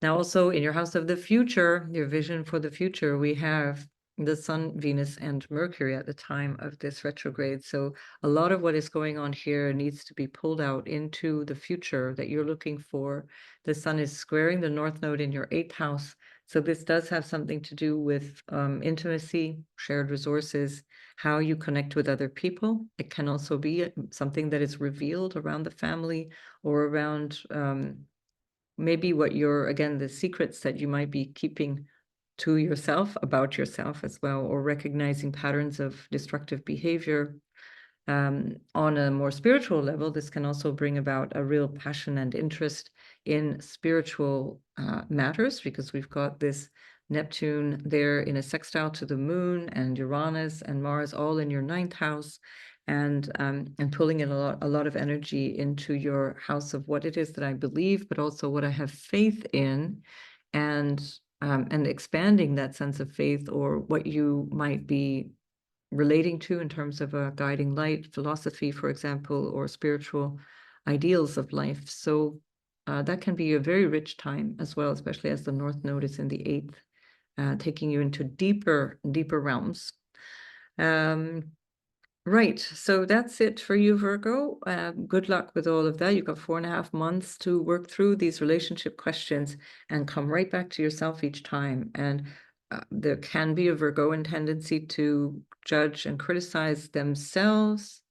Now, also in your house of the future, your vision for the future, we have the Sun, Venus, and Mercury at the time of this retrograde. So a lot of what is going on here needs to be pulled out into the future that you're looking for. The Sun is squaring the North Node in your 8th house. So this does have something to do with intimacy, shared resources, how you connect with other people. It can also be something that is revealed around the family or around maybe what again, the secrets that you might be keeping to yourself about yourself as well, or recognizing patterns of destructive behavior. On a more spiritual level, this can also bring about a real passion and interest in spiritual matters, because we've got this Neptune there in a sextile to the moon, and Uranus and Mars all in your 9th house, and pulling in a lot of energy into your house of what it is that I believe, but also what I have faith in, and expanding that sense of faith, or what you might be relating to in terms of a guiding light, philosophy, for example, or spiritual ideals of life. So that can be a very rich time as well, especially as the North Node is in the 8th, taking you into deeper realms. Right, so that's it for you, Virgo. Good luck with all of that. You've got 4.5 months to work through these relationship questions and come right back to yourself each time. And there can be a Virgoan tendency to judge and criticize themselves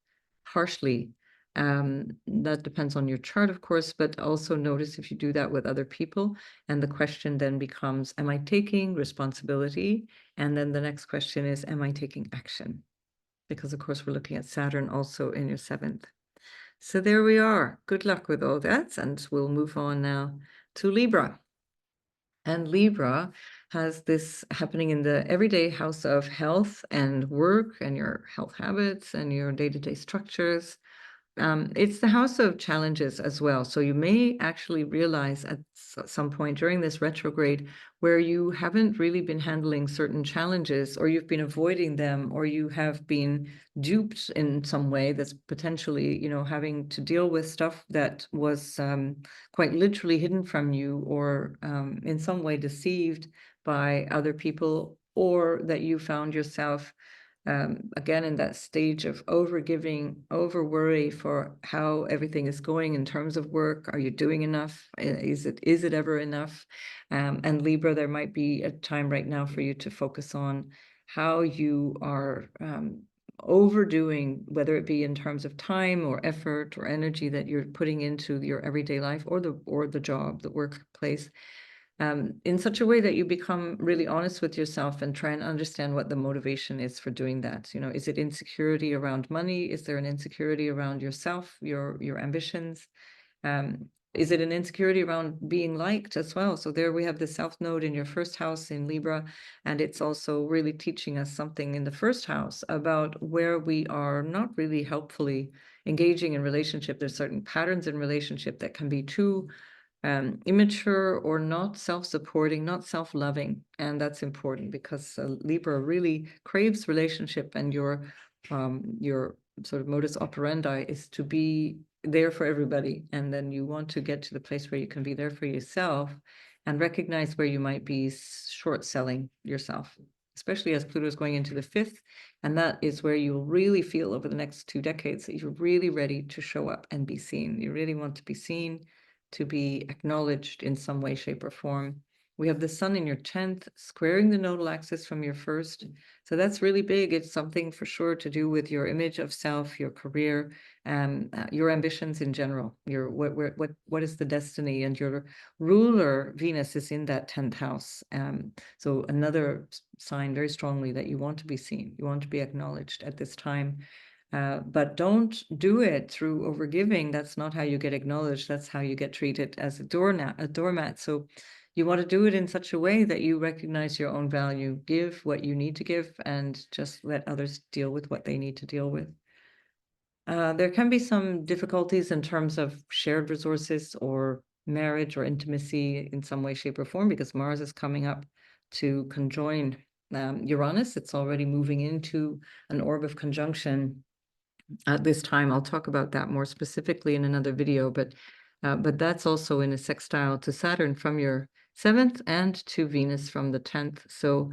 harshly. That depends on your chart, of course, but also notice if you do that with other people. And the question then becomes, am I taking responsibility? And then the next question is, am I taking action? Because of course we're looking at Saturn also in your 7th. So there we are. Good luck with all that, and we'll move on now to Libra. And Libra has this happening in the everyday house of health and work and your health habits and your day-to-day structures. It's the house of challenges as well. So you may actually realize at some point during this retrograde where you haven't really been handling certain challenges, or you've been avoiding them, or you have been duped in some way that's potentially, having to deal with stuff that was quite literally hidden from you, or in some way deceived by other people, or that you found yourself again in that stage of overgiving, over worry for how everything is going in terms of work. Are you doing enough? Is it ever enough? And Libra, there might be a time right now for you to focus on how you are overdoing, whether it be in terms of time or effort or energy that you're putting into your everyday life, or the job, the workplace, in such a way that you become really honest with yourself and try and understand what the motivation is for doing that. Is it insecurity around money? Is there an insecurity around yourself, your ambitions? Is it an insecurity around being liked as well? So there we have the South Node in your 1st house in Libra, and it's also really teaching us something in the 1st house about where we are not really helpfully engaging in relationship. There's certain patterns in relationship that can be too immature or not self-supporting, not self-loving. And that's important, because Libra really craves relationship, and your sort of modus operandi is to be there for everybody. And then you want to get to the place where you can be there for yourself and recognize where you might be short selling yourself, especially as Pluto is going into the 5th. And that is where you'll really feel over the next 2 decades that you're really ready to show up and be seen. You really want to be seen, to be acknowledged in some way, shape, or form. We have the sun in your 10th, squaring the nodal axis from your first. So that's really big. It's something for sure to do with your image of self, your career, your ambitions in general. Your what is the destiny? And your ruler Venus is in that 10th house. So another sign very strongly that you want to be seen, you want to be acknowledged at this time. But don't do it through overgiving. That's not how you get acknowledged. That's how you get treated as a doormat. So you want to do it in such a way that you recognize your own value, give what you need to give, and just let others deal with what they need to deal with. There can be some difficulties in terms of shared resources or marriage or intimacy in some way, shape, or form, because Mars is coming up to conjoin Uranus. It's already moving into an orb of conjunction at this time. I'll talk about that more specifically in another video, but that's also in a sextile to Saturn from your 7th and to Venus from the 10th. So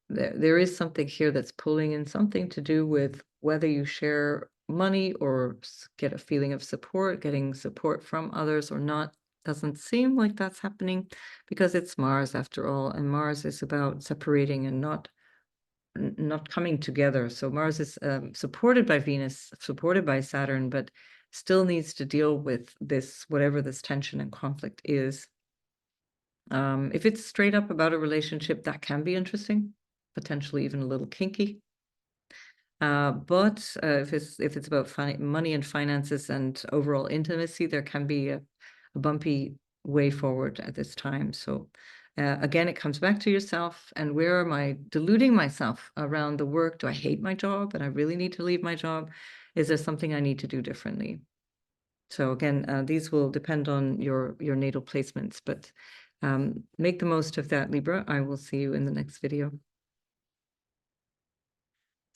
there is something here that's pulling in something to do with whether you share money or get a feeling of support, getting support from others or not. Doesn't seem like that's happening because it's Mars after all, and Mars is about separating and not coming together. So Mars is supported by Venus, supported by Saturn, but still needs to deal with this, whatever this tension and conflict is. If it's straight up about a relationship, that can be potentially even a little kinky. But if it's about money and finances and overall intimacy, there can be a bumpy way forward at this time. So again, it comes back to yourself. And where am I deluding myself around the work? Do I hate my job and I really need to leave my job? Is there something I need to do differently? So again, these will depend on your natal placements, but make the most of that, Libra. I will see you in the next video.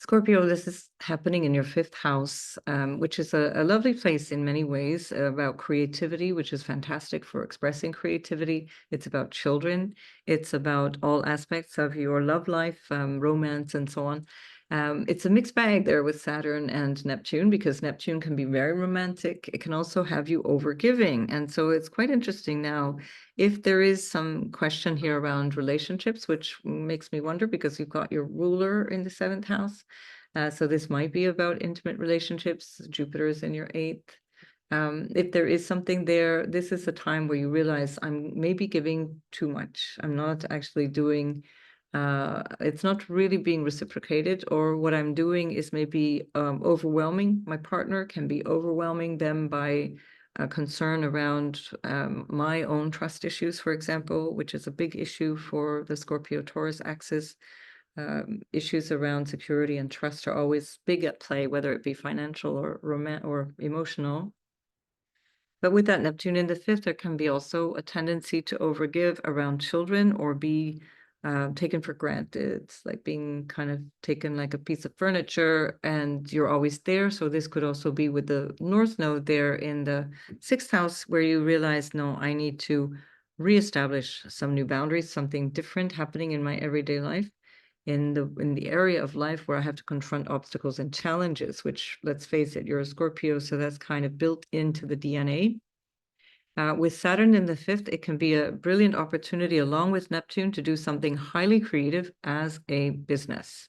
Scorpio, this is happening in your 5th house, which is a lovely place in many ways, about creativity, which is fantastic for expressing creativity. It's about children. It's about all aspects of your love life, romance, and so on. It's a mixed bag there with Saturn and Neptune, because Neptune can be very romantic. It can also have you overgiving. And so it's quite interesting now. If there is some question here around relationships, which makes me wonder because you've got your ruler in the 7th house. So this might be about intimate relationships. Jupiter is in your 8th. If there is something there, this is a time where you realize I'm maybe giving too much. I'm not actually doing, it's not really being reciprocated, or what I'm doing is maybe overwhelming. My partner can be overwhelming them by concern around my own trust issues, for example, which is a big issue for the Scorpio-Taurus axis. Issues around security and trust are always big at play, whether it be financial or emotional. But with that Neptune in the 5th, there can be also a tendency to overgive around children or be taken for granted. It's like being kind of taken like a piece of furniture and you're always there. So this could also be with the North Node there in the 6th house, where you realize, no, I need to reestablish some new boundaries, something different happening in my everyday life, in the area of life where I have to confront obstacles and challenges, which, let's face it, you're a Scorpio, so that's kind of built into the DNA. With Saturn in the 5th, it can be a brilliant opportunity, along with Neptune, to do something highly creative as a business.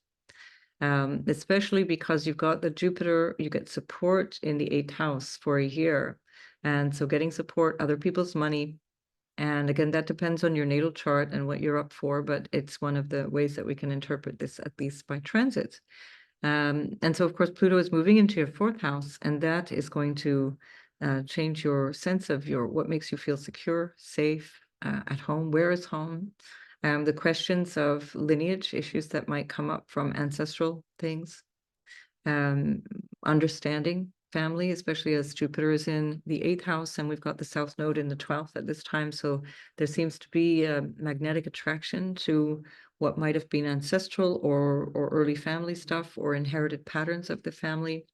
Especially because you've got the Jupiter, you get support in the 8th house for a year. And so getting support, other people's money. And again, that depends on your natal chart and what you're up for, but it's one of the ways that we can interpret this, at least by transits. And so, of course, Pluto is moving into your 4th house, and that is going to change your sense of what makes you feel secure, safe, at home. Where is home? The questions of lineage issues that might come up from ancestral things, understanding family, especially as Jupiter is in the 8th house and we've got the South Node in the 12th at this time. So there seems to be a magnetic attraction to what might have been ancestral or early family stuff or inherited patterns of the family.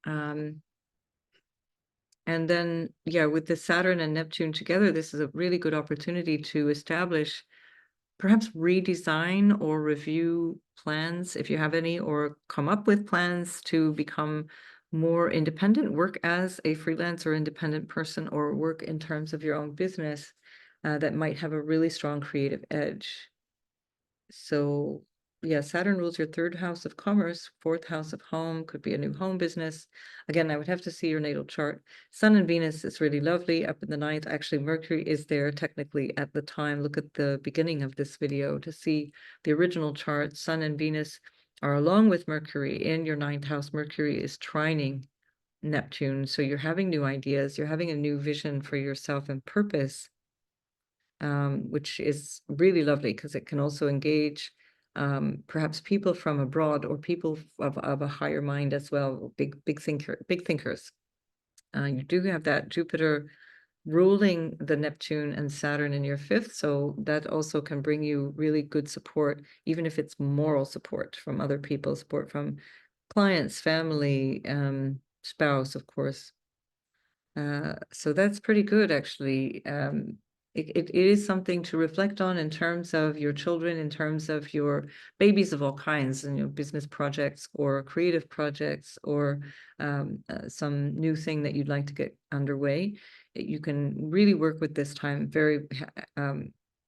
And then, yeah, with the Saturn and Neptune together, this is a really good opportunity to establish, perhaps redesign or review plans if you have any, or come up with plans to become more independent, work as a freelance or independent person, or work in terms of your own business. that might have a really strong creative edge. So yeah, Saturn rules your third house of commerce, fourth house of home, could be a new home business. Again, I would have to see your natal chart. Sun and Venus is really lovely up in the ninth. Actually, Mercury is there technically at the time. Look at the beginning of this video to see the original chart. Sun and Venus are along with Mercury in your ninth house. Mercury is trining Neptune. So you're having new ideas, you're having a new vision for yourself and purpose, which is really lovely because it can also engage perhaps people from abroad or people of a higher mind as well, big thinkers. You do have that Jupiter ruling the Neptune and Saturn in your fifth, so that also can bring you really good support, even if it's moral support from other people, support from clients, family, spouse, of course. So that's pretty good, actually. It is something to reflect on in terms of your children, in terms of your babies of all kinds, and business projects or creative projects or some new thing that you'd like to get underway. You can really work with this time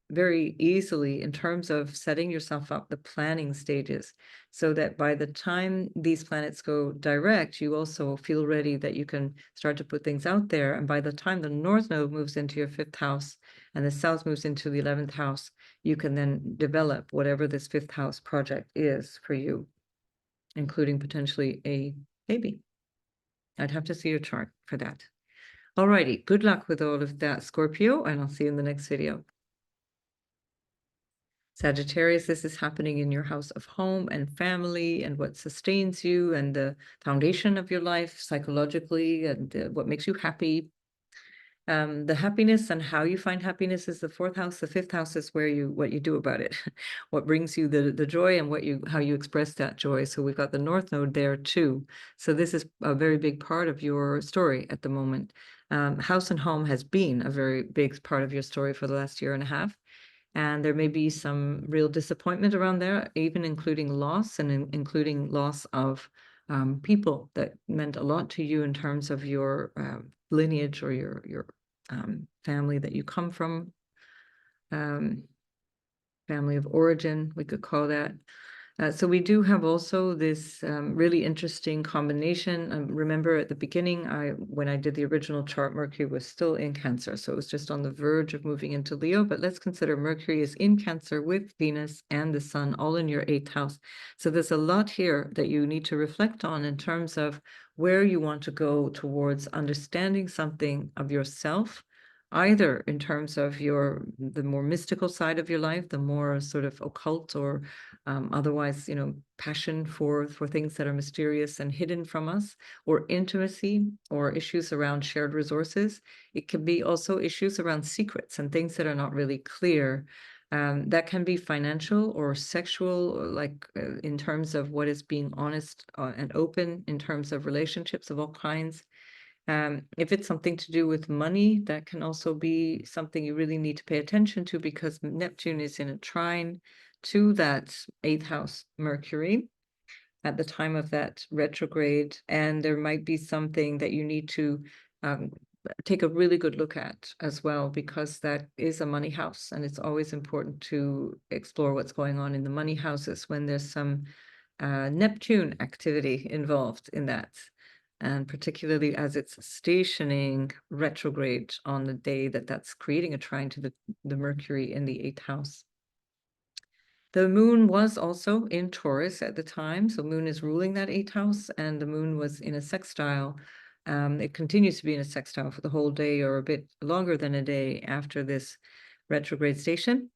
very easily in terms of setting yourself up the planning stages, so that by the time these planets go direct, you also feel ready that you can start to put things out there. And by the time the North Node moves into your fifth house and the South moves into the 11th house, you can then develop whatever this fifth house project is for you, including potentially a baby. I'd have to see your chart for that. Alrighty, good luck with all of that, Scorpio, and I'll see you in the next video. Sagittarius, this is happening in your house of home and family and what sustains you and the foundation of your life psychologically and what makes you happy. The happiness and how you find happiness is the fourth house. The fifth house is where what you do about it, what brings you the joy and how you express that joy. So we've got the North Node there too. So this is a very big part of your story at the moment. House and home has been a very big part of your story for the last year and a half. And there may be some real disappointment around there, even including loss and including loss of people that meant a lot to you in terms of your lineage or your family that you come from, family of origin, we could call that. So we do have also this really interesting combination. Remember at the beginning, when I did the original chart, Mercury was still in Cancer. So it was just on the verge of moving into Leo. But let's consider Mercury is in Cancer with Venus and the Sun all in your 8th house. So there's a lot here that you need to reflect on in terms of where you want to go towards understanding something of yourself, either in terms of the more mystical side of your life, the more sort of occult or otherwise, passion for things that are mysterious and hidden from us, or intimacy, or issues around shared resources. It can be also issues around secrets and things that are not really clear. That can be financial or sexual, like in terms of what is being honest and open in terms of relationships of all kinds. If it's something to do with money, that can also be something you really need to pay attention to, because Neptune is in a trine to that 8th house Mercury at the time of that retrograde, and there might be something that you need to take a really good look at as well, because that is a money house, and it's always important to explore what's going on in the money houses when there's some Neptune activity involved in that, and particularly as it's stationing retrograde on the day that's creating a trine to the Mercury in the 8th house. The moon was also in Taurus at the time, so moon is ruling that 8th house, and the moon was in a sextile. It continues to be in a sextile for the whole day or a bit longer than a day after this retrograde station.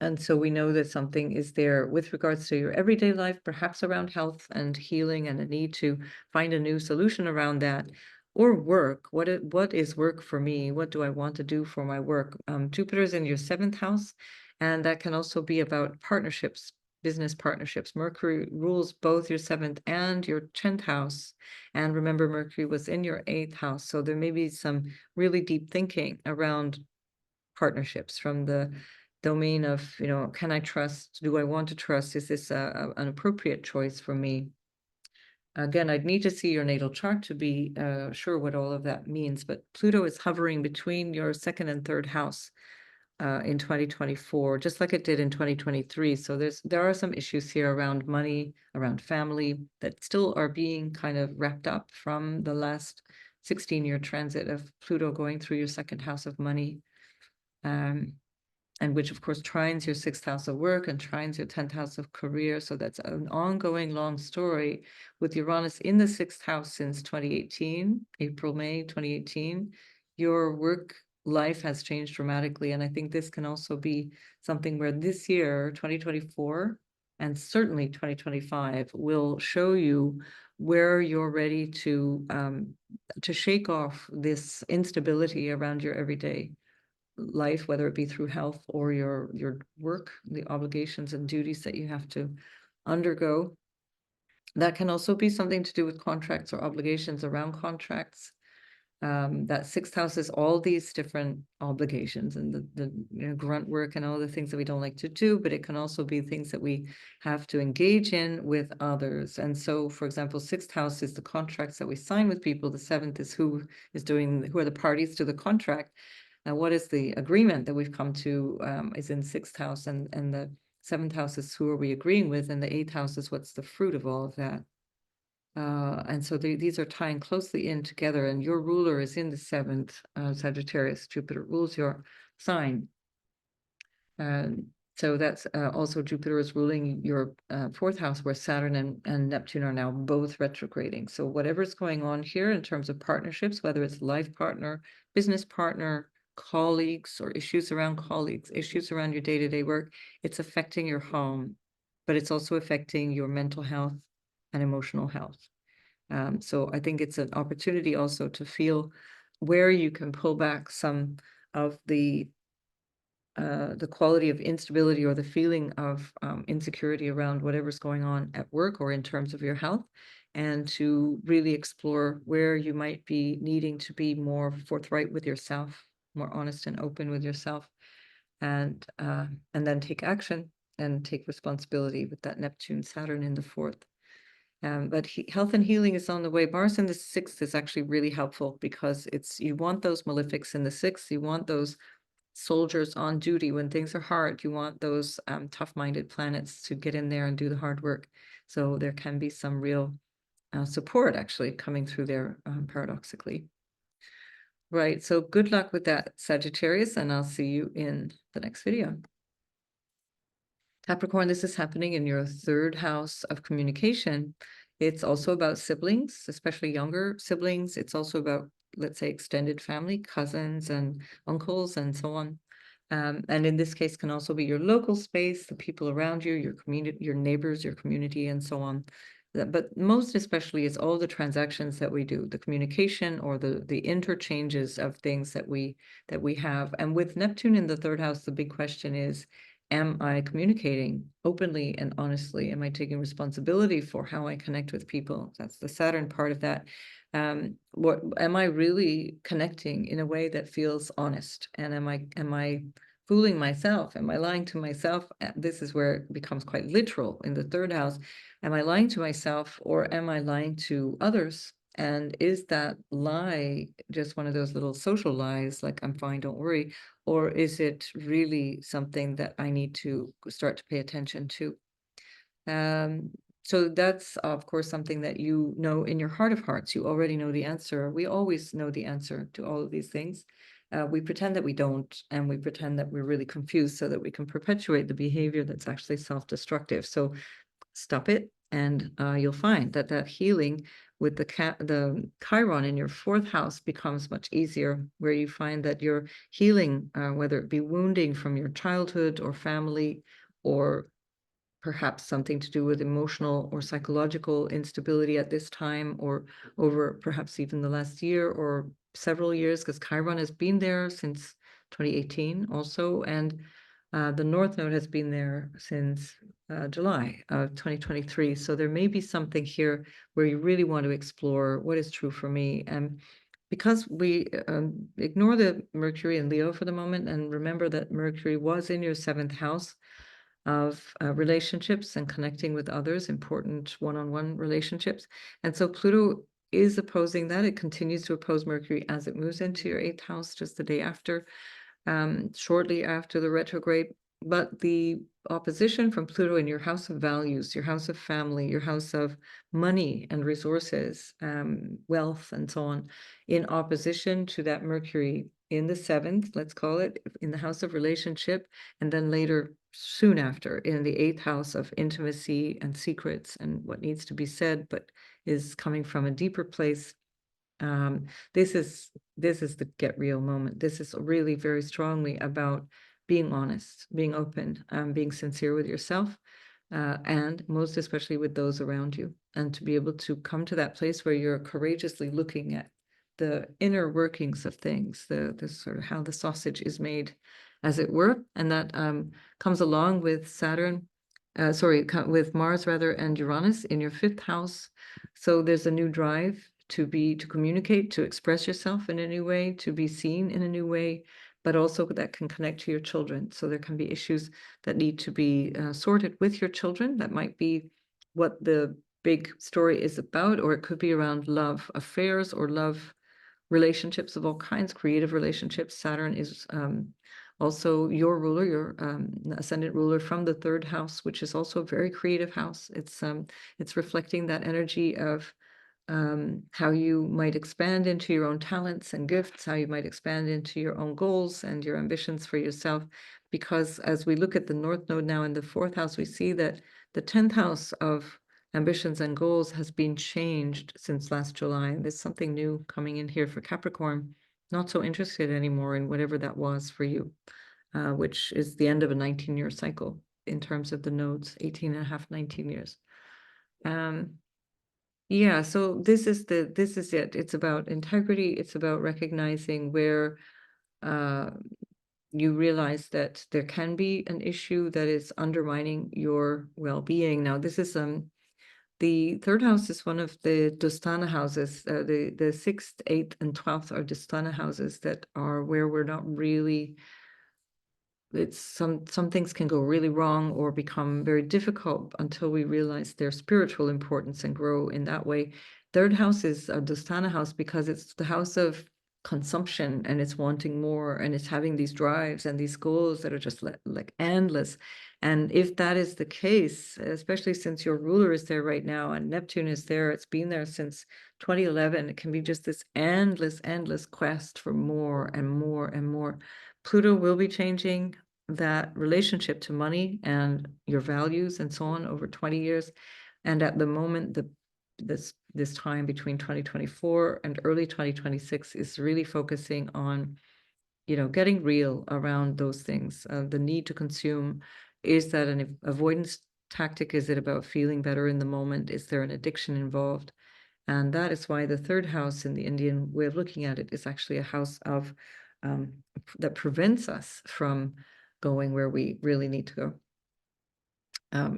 And so we know that something is there with regards to your everyday life, perhaps around health and healing, and a need to find a new solution around that. Or work. What is work for me? What do I want to do for my work? Jupiter's in your 7th house, and that can also be about partnerships, business partnerships. Mercury rules both your 7th and your 10th house. And remember, Mercury was in your 8th house. So there may be some really deep thinking around partnerships from the domain of, can I trust? Do I want to trust? Is this an appropriate choice for me? Again, I'd need to see your natal chart to be sure what all of that means, but Pluto is hovering between your 2nd and 3rd house in 2024, just like it did in 2023. So there are some issues here around money, around family, that still are being kind of wrapped up from the last 16-year transit of Pluto going through your second house of money. And which of course trines your sixth house of work and trines your 10th house of career. So that's an ongoing long story with Uranus in the sixth house since 2018, April, May 2018. Your work life has changed dramatically. And I think this can also be something where this year, 2024, and certainly 2025 will show you where you're ready to shake off this instability around your everyday life, whether it be through health or your work, the obligations and duties that you have to undergo. That can also be something to do with contracts or obligations around contracts. That sixth house is all these different obligations and the grunt work and all the things that we don't like to do, but it can also be things that we have to engage in with others. And so, for example, sixth house is the contracts that we sign with people. The seventh is who are the parties to the contract. Now, what is the agreement that we've come to is in sixth house, and the seventh house is who are we agreeing with, and the eighth house is what's the fruit of all of that. And so these are tying closely in together, and your ruler is in the seventh, Sagittarius. Jupiter rules your sign. So that's also Jupiter is ruling your fourth house, where Saturn and Neptune are now both retrograding. So whatever's going on here in terms of partnerships, whether it's life partner, business partner, colleagues, or issues around colleagues, issues around your day-to-day work, it's affecting your home, but it's also affecting your mental health and emotional health. So I think it's an opportunity also to feel where you can pull back some of the quality of instability or the feeling of insecurity around whatever's going on at work or in terms of your health, and to really explore where you might be needing to be more forthright with yourself, more honest and open with yourself, and then take action and take responsibility with that Neptune Saturn in the fourth. But health and healing is on the way. Mars in the sixth is actually really helpful because you want those malefics in the sixth, you want those soldiers on duty when things are hard, you want those tough-minded planets to get in there and do the hard work. So there can be some real support actually coming through there, paradoxically. Right, so good luck with that, Sagittarius, and I'll see you in the next video. Capricorn, this is happening in your third house of communication. It's also about siblings, especially younger siblings. It's also about, let's say, extended family, cousins and uncles and so on. And in this case can also be your local space, the people around you, your community, your neighbors, your community, and so on. But most especially is all the transactions that we do, the communication or the interchanges of things that we have. And with Neptune in the third house, the big question is, am I communicating openly and honestly? Am I taking responsibility for how I connect with people? That's the Saturn part of that. What am I really connecting in a way that feels honest? And am I fooling myself? Am I lying to myself? This is where it becomes quite literal in the third house. Am I lying to myself, or am I lying to others? And is that lie just one of those little social lies, like I'm fine, don't worry? Or is it really something that I need to start to pay attention to? So that's, of course, something that you know in your heart of hearts. You already know the answer. We always know the answer to all of these things. We pretend that we don't, and we pretend that we're really confused so that we can perpetuate the behavior that's actually self-destructive. So stop it, and you'll find that that healing with the Chiron in your fourth house becomes much easier, where you find that you're healing, whether it be wounding from your childhood or family, or perhaps something to do with emotional or psychological instability at this time, or over perhaps even the last year or several years, because Chiron has been there since 2018 also, and the North Node has been there since July of 2023. So there may be something here where you really want to explore what is true for me. And because we ignore the Mercury in Leo for the moment, and remember that Mercury was in your seventh house of relationships and connecting with others, important one-on-one relationships. And so Pluto is opposing that. It continues to oppose Mercury as it moves into your eighth house just the day after. shortly after the retrograde. But the opposition from Pluto in your house of values, your house of family, your house of money and resources, wealth, and so on, in opposition to that Mercury in the 7th, let's call it, in the house of relationship, and then later, soon after, in the 8th house of intimacy and secrets and what needs to be said, but is coming from a deeper place. This is the get real moment. This is really very strongly about being honest, being open, being sincere with yourself, and most especially with those around you, and to be able to come to that place where you're courageously looking at the inner workings of things, the sort of how the sausage is made, as it were, and that comes along with Saturn. With Mars rather, and Uranus in your 5th house. So there's a new drive to communicate, to express yourself in a new way, to be seen in a new way, but also that can connect to your children. So there can be issues that need to be sorted with your children. That might be what the big story is about, or it could be around love affairs or love relationships of all kinds, creative relationships. Saturn is also your ruler, your ascendant ruler from the 3rd house, which is also a very creative house. It's reflecting that energy of how you might expand into your own talents and gifts, how you might expand into your own goals and your ambitions for yourself. Because as we look at the North Node now in the 4th house, we see that the 10th house of ambitions and goals has been changed since last July. There's something new coming in here for Capricorn, not so interested anymore in whatever that was for you, which is the end of a 19-year cycle in terms of the nodes, 18 and a half, 19 years. Yeah, so this is it. It's about integrity. It's about recognizing where you realize that there can be an issue that is undermining your well-being. Now, this is the 3rd house is one of the Dosthana houses. The 6th, 8th, and 12th are Dosthana houses that are where we're not really. It's some things can go really wrong or become very difficult until we realize their spiritual importance and grow in that way. 3rd house is a Dosthana house because it's the house of consumption, and it's wanting more, and it's having these drives and these goals that are just like endless. And if that is the case, especially since your ruler is there right now and Neptune is there, it's been there since 2011, it can be just this endless quest for more and more and more. Pluto will be changing that relationship to money and your values and so on over 20 years. And at the moment, this time between 2024 and early 2026 is really focusing on, getting real around those things. The need to consume, is that an avoidance tactic? Is it about feeling better in the moment? Is there an addiction involved? And that is why the 3rd house in the Indian way of looking at it is actually a house of that prevents us from going where we really need to go,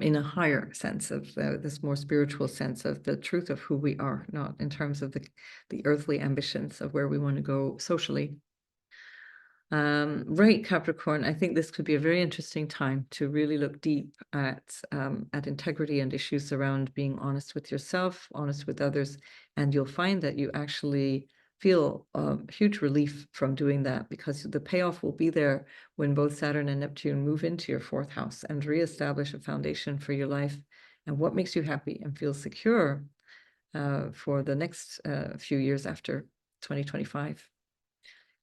in a higher sense of this more spiritual sense of the truth of who we are, not in terms of the earthly ambitions of where we want to go socially. Right, Capricorn, I think this could be a very interesting time to really look deep at integrity and issues around being honest with yourself, honest with others, and you'll find that you actually feel huge relief from doing that, because the payoff will be there when both Saturn and Neptune move into your 4th house and reestablish a foundation for your life and what makes you happy and feel secure for the next few years after 2025.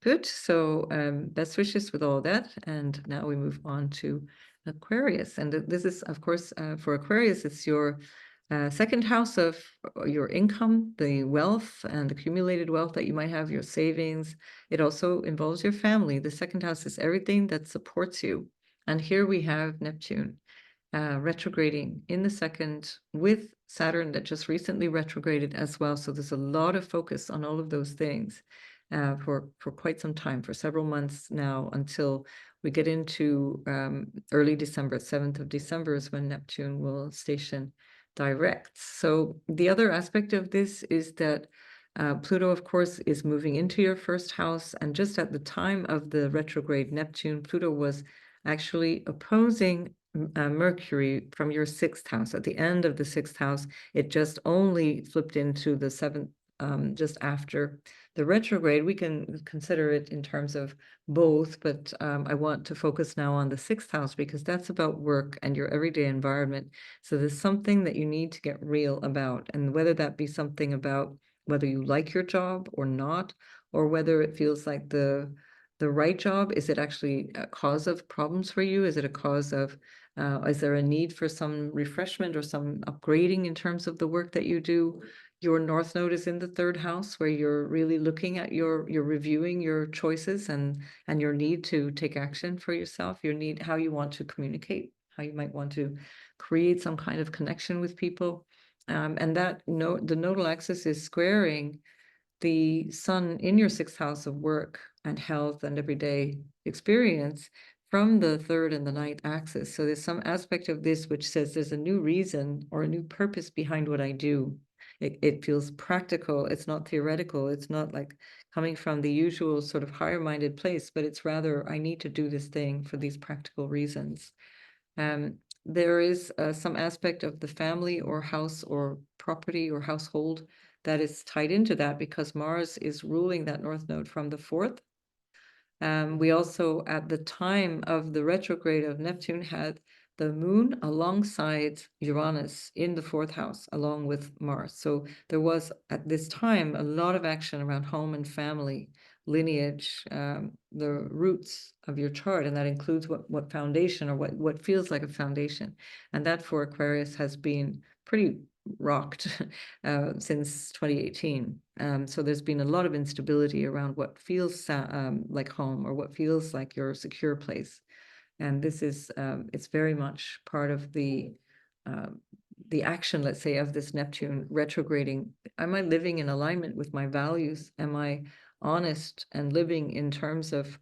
Good. So best wishes with all that. And now we move on to Aquarius. And this is, of course, for Aquarius, it's your 2nd house of your income, the wealth and accumulated wealth that you might have, your savings. It also involves your family. The 2nd house is everything that supports you. And here we have Neptune retrograding in the 2nd with Saturn that just recently retrograded as well. So there's a lot of focus on all of those things. For quite some time, for several months now, until we get into early December. 7th of December is when Neptune will station direct. So the other aspect of this is that Pluto, of course, is moving into your 1st house. And just at the time of the retrograde Neptune, Pluto was actually opposing Mercury from your 6th house. At the end of the 6th house, it just only flipped into the 7th just after the retrograde. We can consider it in terms of both, but I want to focus now on the 6th house, because that's about work and your everyday environment. So there's something that you need to get real about, and whether that be something about whether you like your job or not, or whether it feels like the right job. Is it actually a cause of problems for you? Is it a cause of is there a need for some refreshment or some upgrading in terms of the work that you do? Your North Node is in the 3rd house, where you're really looking at you're reviewing your choices and your need to take action for yourself, your need, how you want to communicate, how you might want to create some kind of connection with people. And that the nodal axis is squaring the sun in your 6th house of work and health and everyday experience from the 3rd and the 9th axis. So there's some aspect of this which says there's a new reason or a new purpose behind what I do. It feels practical. It's not theoretical. It's not like coming from the usual sort of higher-minded place, but it's rather, I need to do this thing for these practical reasons. There is some aspect of the family or house or property or household that is tied into that, because Mars is ruling that North Node from the 4th. We also, at the time of the retrograde of Neptune, had the moon alongside Uranus in the 4th house, along with Mars. So there was, at this time, a lot of action around home and family, lineage, the roots of your chart, and that includes what foundation, or what feels like a foundation. And that for Aquarius has been pretty rocked since 2018. So there's been a lot of instability around what feels like home, or what feels like your secure place. And this is, it's very much part of the action, let's say, of this Neptune retrograding. Am I living in alignment with my values? Am I honest and living in terms of,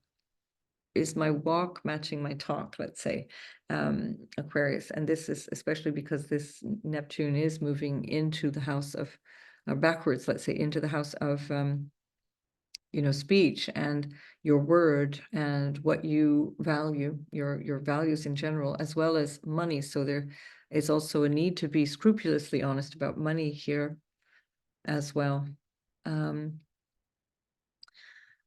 is my walk matching my talk, let's say, Aquarius? And this is especially because this Neptune is moving into the house of, backwards, let's say, into the house of, speech and your word and what you value, your values in general, as well as money. So there is also a need to be scrupulously honest about money here as well.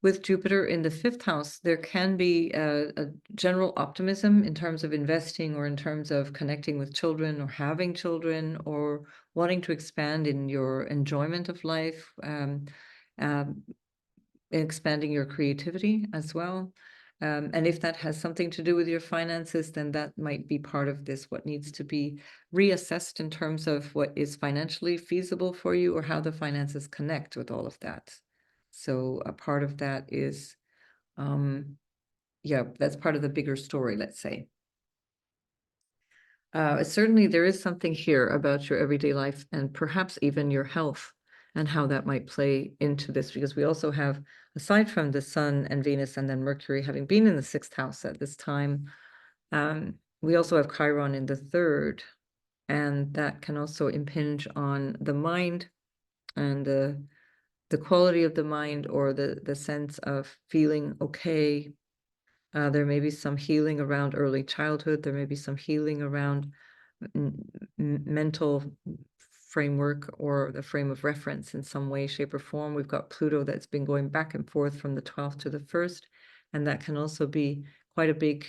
With Jupiter in the 5th house, there can be a general optimism in terms of investing, or in terms of connecting with children, or having children, or wanting to expand in your enjoyment of life, expanding your creativity as well. And if that has something to do with your finances, then that might be part of this, what needs to be reassessed in terms of what is financially feasible for you, or how the finances connect with all of that. So a part of that is, that's part of the bigger story, let's say. Certainly there is something here about your everyday life, and perhaps even your health, and how that might play into this, because we also have, aside from the Sun and Venus and then Mercury having been in the 6th house at this time, we also have Chiron in the 3rd, and that can also impinge on the mind and the quality of the mind, or the sense of feeling okay. There may be some healing around early childhood. There may be some healing around mental framework, or the frame of reference in some way, shape, or form. We've got Pluto that's been going back and forth from the 12th to the 1st, and that can also be quite a big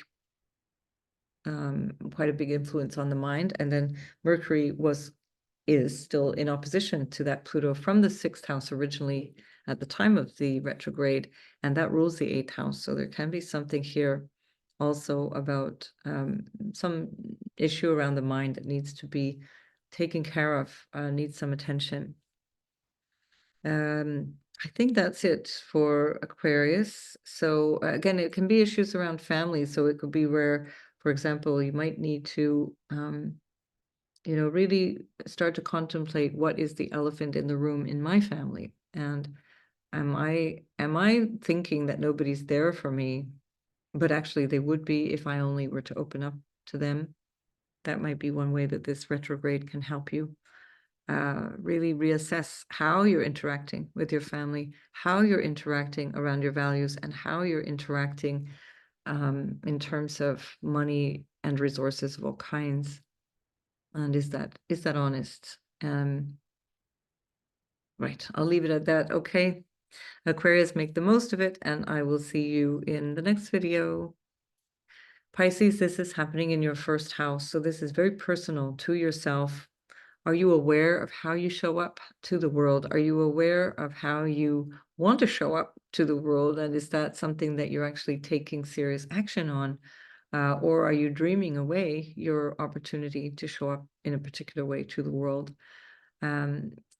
influence on the mind. And then Mercury is still in opposition to that Pluto from the 6th house originally at the time of the retrograde, and that rules the 8th house. So there can be something here also about some issue around the mind that needs to be taken care of, needs some attention. I think that's it for Aquarius. So again, it can be issues around family. So it could be where, for example, you might need to really start to contemplate, what is the elephant in the room in my family? And am I thinking that nobody's there for me, but actually they would be if I only were to open up to them? That might be one way that this retrograde can help you really reassess how you're interacting with your family, how you're interacting around your values, and how you're interacting in terms of money and resources of all kinds. And is that honest? Right, I'll leave it at that. Okay, Aquarius, make the most of it, and I will see you in the next video. Pisces, this is happening in your first house, so this is very personal to yourself. Are you aware of how you show up to the world? Are you aware of how you want to show up to the world? And is that something that you're actually taking serious action on? Or are you dreaming away your opportunity to show up in a particular way to the world?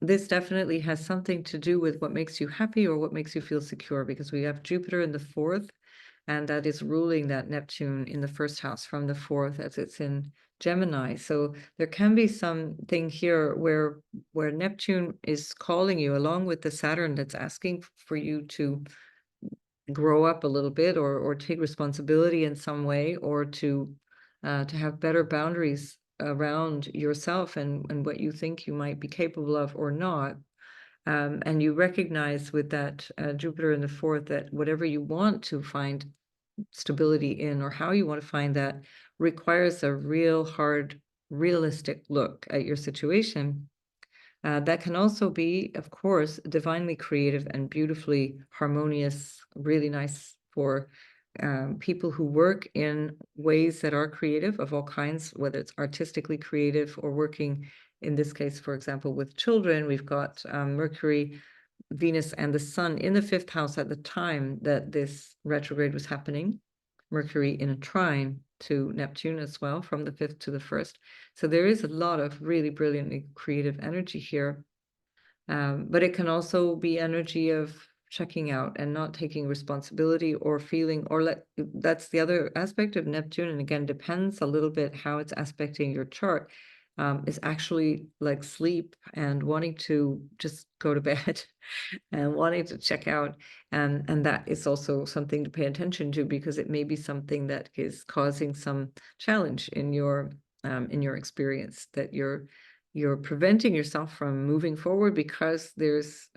This definitely has something to do with what makes you happy or what makes you feel secure, because we have Jupiter in the fourth, and that is ruling that Neptune in the first house from the fourth as it's in Gemini. So there can be something here where Neptune is calling you, along with the Saturn that's asking for you to grow up a little bit, or take responsibility in some way, or to have better boundaries around yourself and what you think you might be capable of or not. And you recognize with that Jupiter in the fourth that whatever you want to find stability in, or how you want to find that, requires a real hard, realistic look at your situation. That can also be, of course, divinely creative and beautifully harmonious, really nice for people who work in ways that are creative of all kinds, whether it's artistically creative or working, in this case, for example, with children. We've got Mercury, Venus, and the Sun in the fifth house at the time that this retrograde was happening. Mercury in a trine to Neptune as well, from the fifth to the first. So there is a lot of really brilliantly creative energy here. But it can also be energy of checking out and not taking responsibility, or feeling, or that's the other aspect of Neptune. And again, depends a little bit how it's aspecting your chart. Is actually like sleep and wanting to just go to bed and wanting to check out. And that is also something to pay attention to, because it may be something that is causing some challenge in your experience, that you're preventing yourself from moving forward, because there's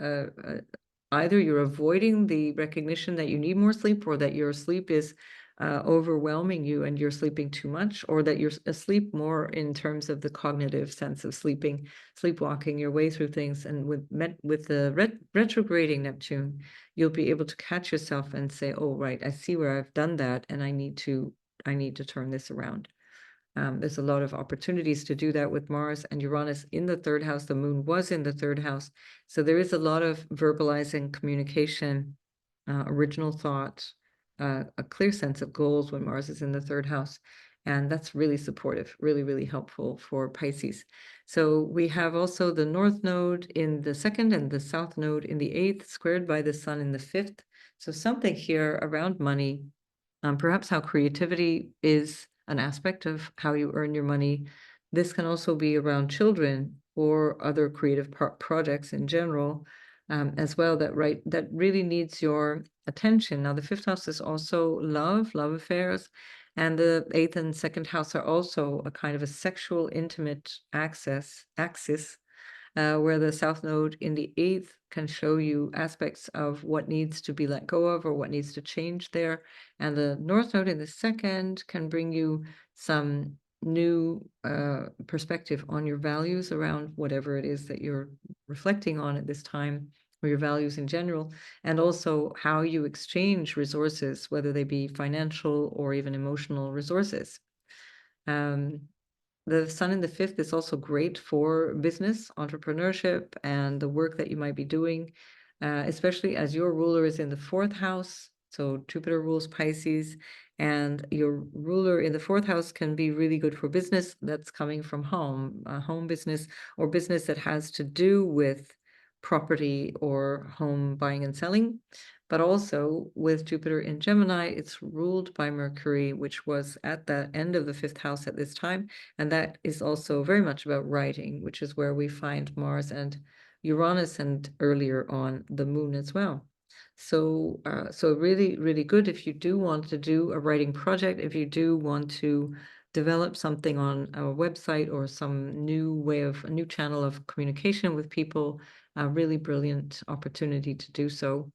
either you're avoiding the recognition that you need more sleep, or that your sleep is overwhelming you and you're sleeping too much, or that you're asleep more in terms of the cognitive sense of sleepwalking your way through things. And with the retrograding Neptune, you'll be able to catch yourself and say, oh, right, I see where I've done that, and I need to turn this around. There's a lot of opportunities to do that with Mars and Uranus in the third house. The moon was in the third house. So there is a lot of verbalizing, communication, original thought, a clear sense of goals when Mars is in the third house. And that's really supportive, really, really helpful for Pisces. So we have also the North Node in the second and the South Node in the eighth, squared by the Sun in the fifth. So something here around money, perhaps how creativity is an aspect of how you earn your money. This can also be around children or other creative projects in general, as well, that really needs your attention. Now, the fifth house is also love affairs, and the eighth and second house are also a kind of a sexual, intimate axis, where the South Node in the eighth can show you aspects of what needs to be let go of, or what needs to change there. And the North Node in the second can bring you some new perspective on your values around whatever it is that you're reflecting on at this time, or your values in general, and also how you exchange resources, whether they be financial or even emotional resources. The Sun in the fifth is also great for business, entrepreneurship, and the work that you might be doing, especially as your ruler is in the fourth house. So Jupiter rules Pisces, and your ruler in the fourth house can be really good for business that's coming from home, home business, or business that has to do with property or home buying and selling. But also with Jupiter in Gemini, it's ruled by Mercury, which was at the end of the fifth house at this time. And that is also very much about writing, which is where we find Mars and Uranus, and earlier on the moon as well. So, so really, really good if you do want to do a writing project, if you do want to develop something on a website, or some a new channel of communication with people, a really brilliant opportunity to do so.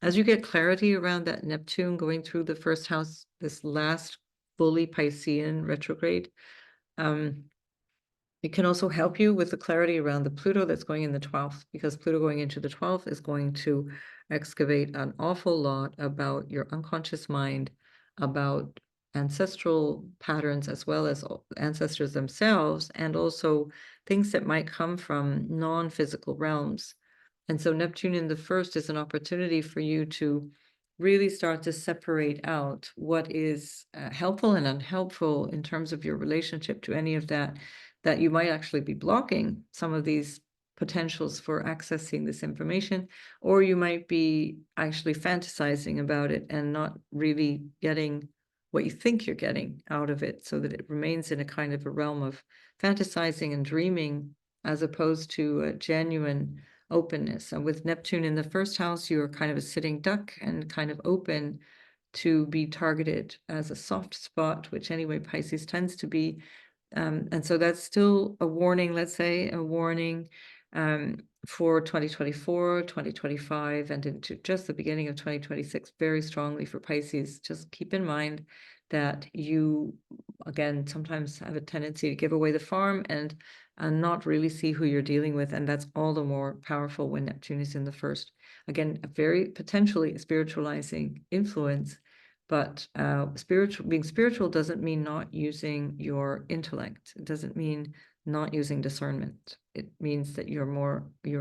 As you get clarity around that Neptune going through the first house, this last fully Piscean retrograde, It can also help you with the clarity around the Pluto that's going in the 12th, because Pluto going into the 12th is going to excavate an awful lot about your unconscious mind, about ancestral patterns, as well as ancestors themselves, and also things that might come from non-physical realms. And so Neptune in the first is an opportunity for you to really start to separate out what is helpful and unhelpful in terms of your relationship to any of that you might actually be blocking some of these potentials for accessing this information, or you might be actually fantasizing about it and not really getting what you think you're getting out of it, so that it remains in a kind of a realm of fantasizing and dreaming as opposed to a genuine openness. And with Neptune in the first house, you're kind of a sitting duck and kind of open to be targeted as a soft spot, which anyway Pisces tends to be. And so that's still a warning, let's say, a warning for 2024, 2025, and into just the beginning of 2026, very strongly for Pisces. Just keep in mind that you, again, sometimes have a tendency to give away the farm and not really see who you're dealing with. And that's all the more powerful when Neptune is in the first. Again, a very potentially spiritualizing influence. But being spiritual doesn't mean not using your intellect. It doesn't mean not using discernment. It means that your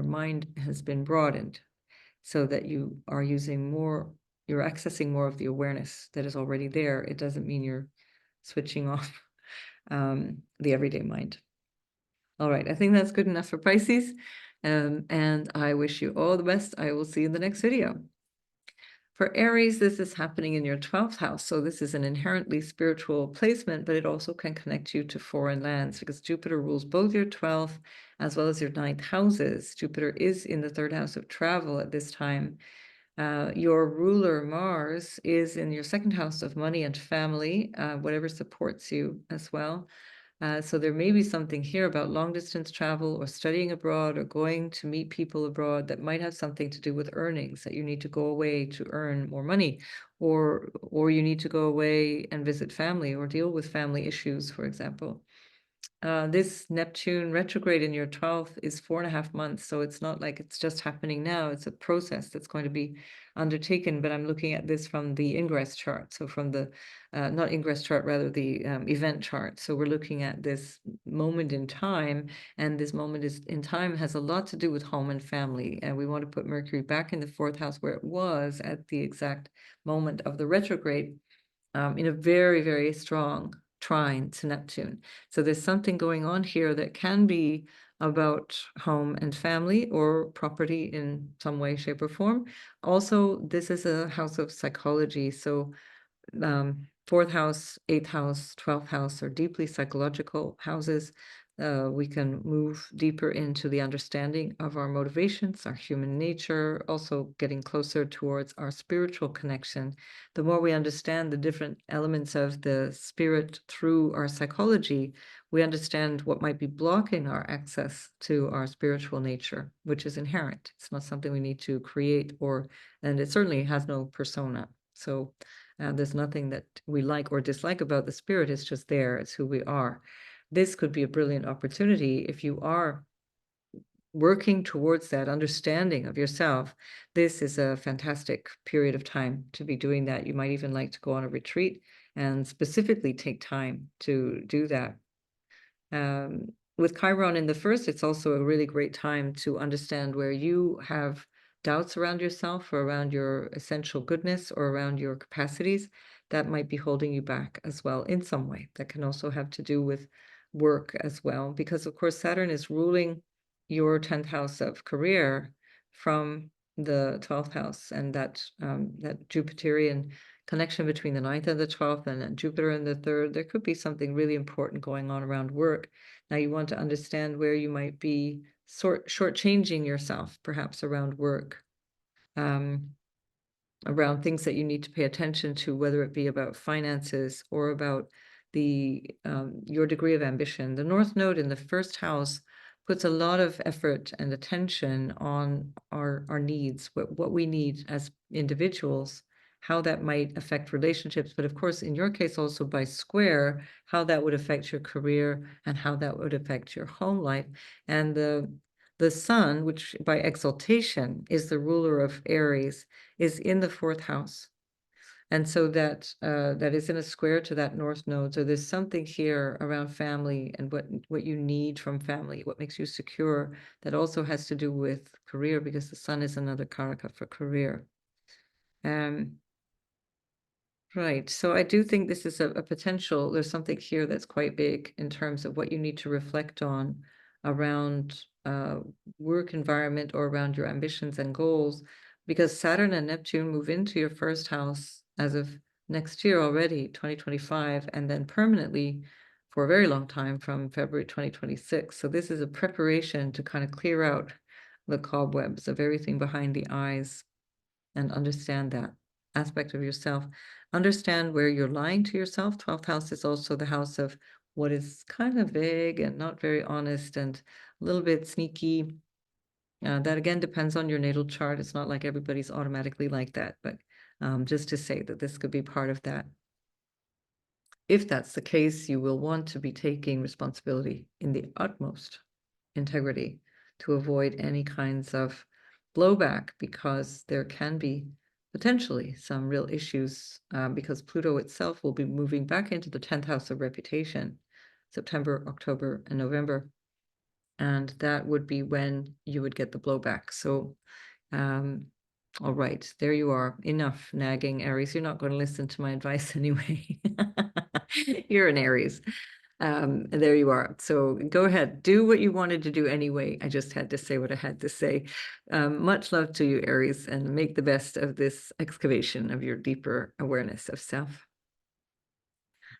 mind has been broadened so that you are using more, you're accessing more of the awareness that is already there. It doesn't mean you're switching off the everyday mind. All right, I think that's good enough for Pisces. And I wish you all the best. I will see you in the next video. For Aries, this is happening in your 12th house. So this is an inherently spiritual placement, but it also can connect you to foreign lands because Jupiter rules both your 12th as well as your 9th houses. Jupiter is in the 3rd house of travel at this time. Your ruler, Mars, is in your 2nd house of money and family, whatever supports you as well. So there may be something here about long distance travel or studying abroad or going to meet people abroad that might have something to do with earnings, that you need to go away to earn more money, or you need to go away and visit family or deal with family issues, for example. This Neptune retrograde in your 12th is 4.5 months, so it's not like it's just happening now. It's a process that's going to be undertaken, but I'm looking at this from the ingress chart. So from the, not ingress chart, rather the event chart. So we're looking at this moment in time, and this moment in time has a lot to do with home and family. And we want to put Mercury back in the 4th house where it was at the exact moment of the retrograde, in a very, very strong trine to Neptune. So there's something going on here that can be about home and family or property in some way, shape, or form. Also, this is a house of psychology. So 4th house, 8th house, 12th house are deeply psychological houses. We can move deeper into the understanding of our motivations, our human nature, also getting closer towards our spiritual connection. The more we understand the different elements of the spirit through our psychology, we understand what might be blocking our access to our spiritual nature, which is inherent. It's not something we need to create, and it certainly has no persona. So there's nothing that we like or dislike about the spirit. It's just there. It's who we are. This could be a brilliant opportunity if you are working towards that understanding of yourself. This is a fantastic period of time to be doing that. You might even like to go on a retreat and specifically take time to do that. With Chiron in the first, it's also a really great time to understand where you have doubts around yourself or around your essential goodness or around your capacities that might be holding you back as well in some way. That can also have to do with work as well, because of course Saturn is ruling your 10th house of career from the 12th house, and that Jupiterian connection between the 9th and the 12th and Jupiter in the 3rd, there could be something really important going on around work. Now you want to understand where you might be shortchanging yourself, perhaps around work, around things that you need to pay attention to, whether it be about finances or about your degree of ambition. The North Node in the 1st house puts a lot of effort and attention on our needs, what we need as individuals, how that might affect relationships, but of course, in your case, also by square, how that would affect your career and how that would affect your home life. And the sun, which by exaltation is the ruler of Aries, is in the fourth house. And so that that is in a square to that north node. So there's something here around family and what you need from family, what makes you secure, that also has to do with career, because the sun is another karaka for career. Right. So I do think this is a potential. There's something here that's quite big in terms of what you need to reflect on around work environment or around your ambitions and goals, because Saturn and Neptune move into your first house as of next year already, 2025, and then permanently for a very long time from February 2026. So this is a preparation to kind of clear out the cobwebs of everything behind the eyes and understand that aspect of yourself. Understand where you're lying to yourself. 12th house is also the house of what is kind of vague and not very honest and a little bit sneaky. That again depends on your natal chart. It's not like everybody's automatically like that, but just to say that this could be part of that. If that's the case, you will want to be taking responsibility in the utmost integrity to avoid any kinds of blowback, because there can be potentially some real issues, because Pluto itself will be moving back into the 10th house of reputation, September, October, and November. And that would be when you would get the blowback. So, all right, there you are. Enough nagging, Aries. You're not going to listen to my advice anyway. You're an Aries. And there you are. So go ahead, do what you wanted to do anyway. I just had to say what I had to say. Much love to you, Aries, and make the best of this excavation of your deeper awareness of self.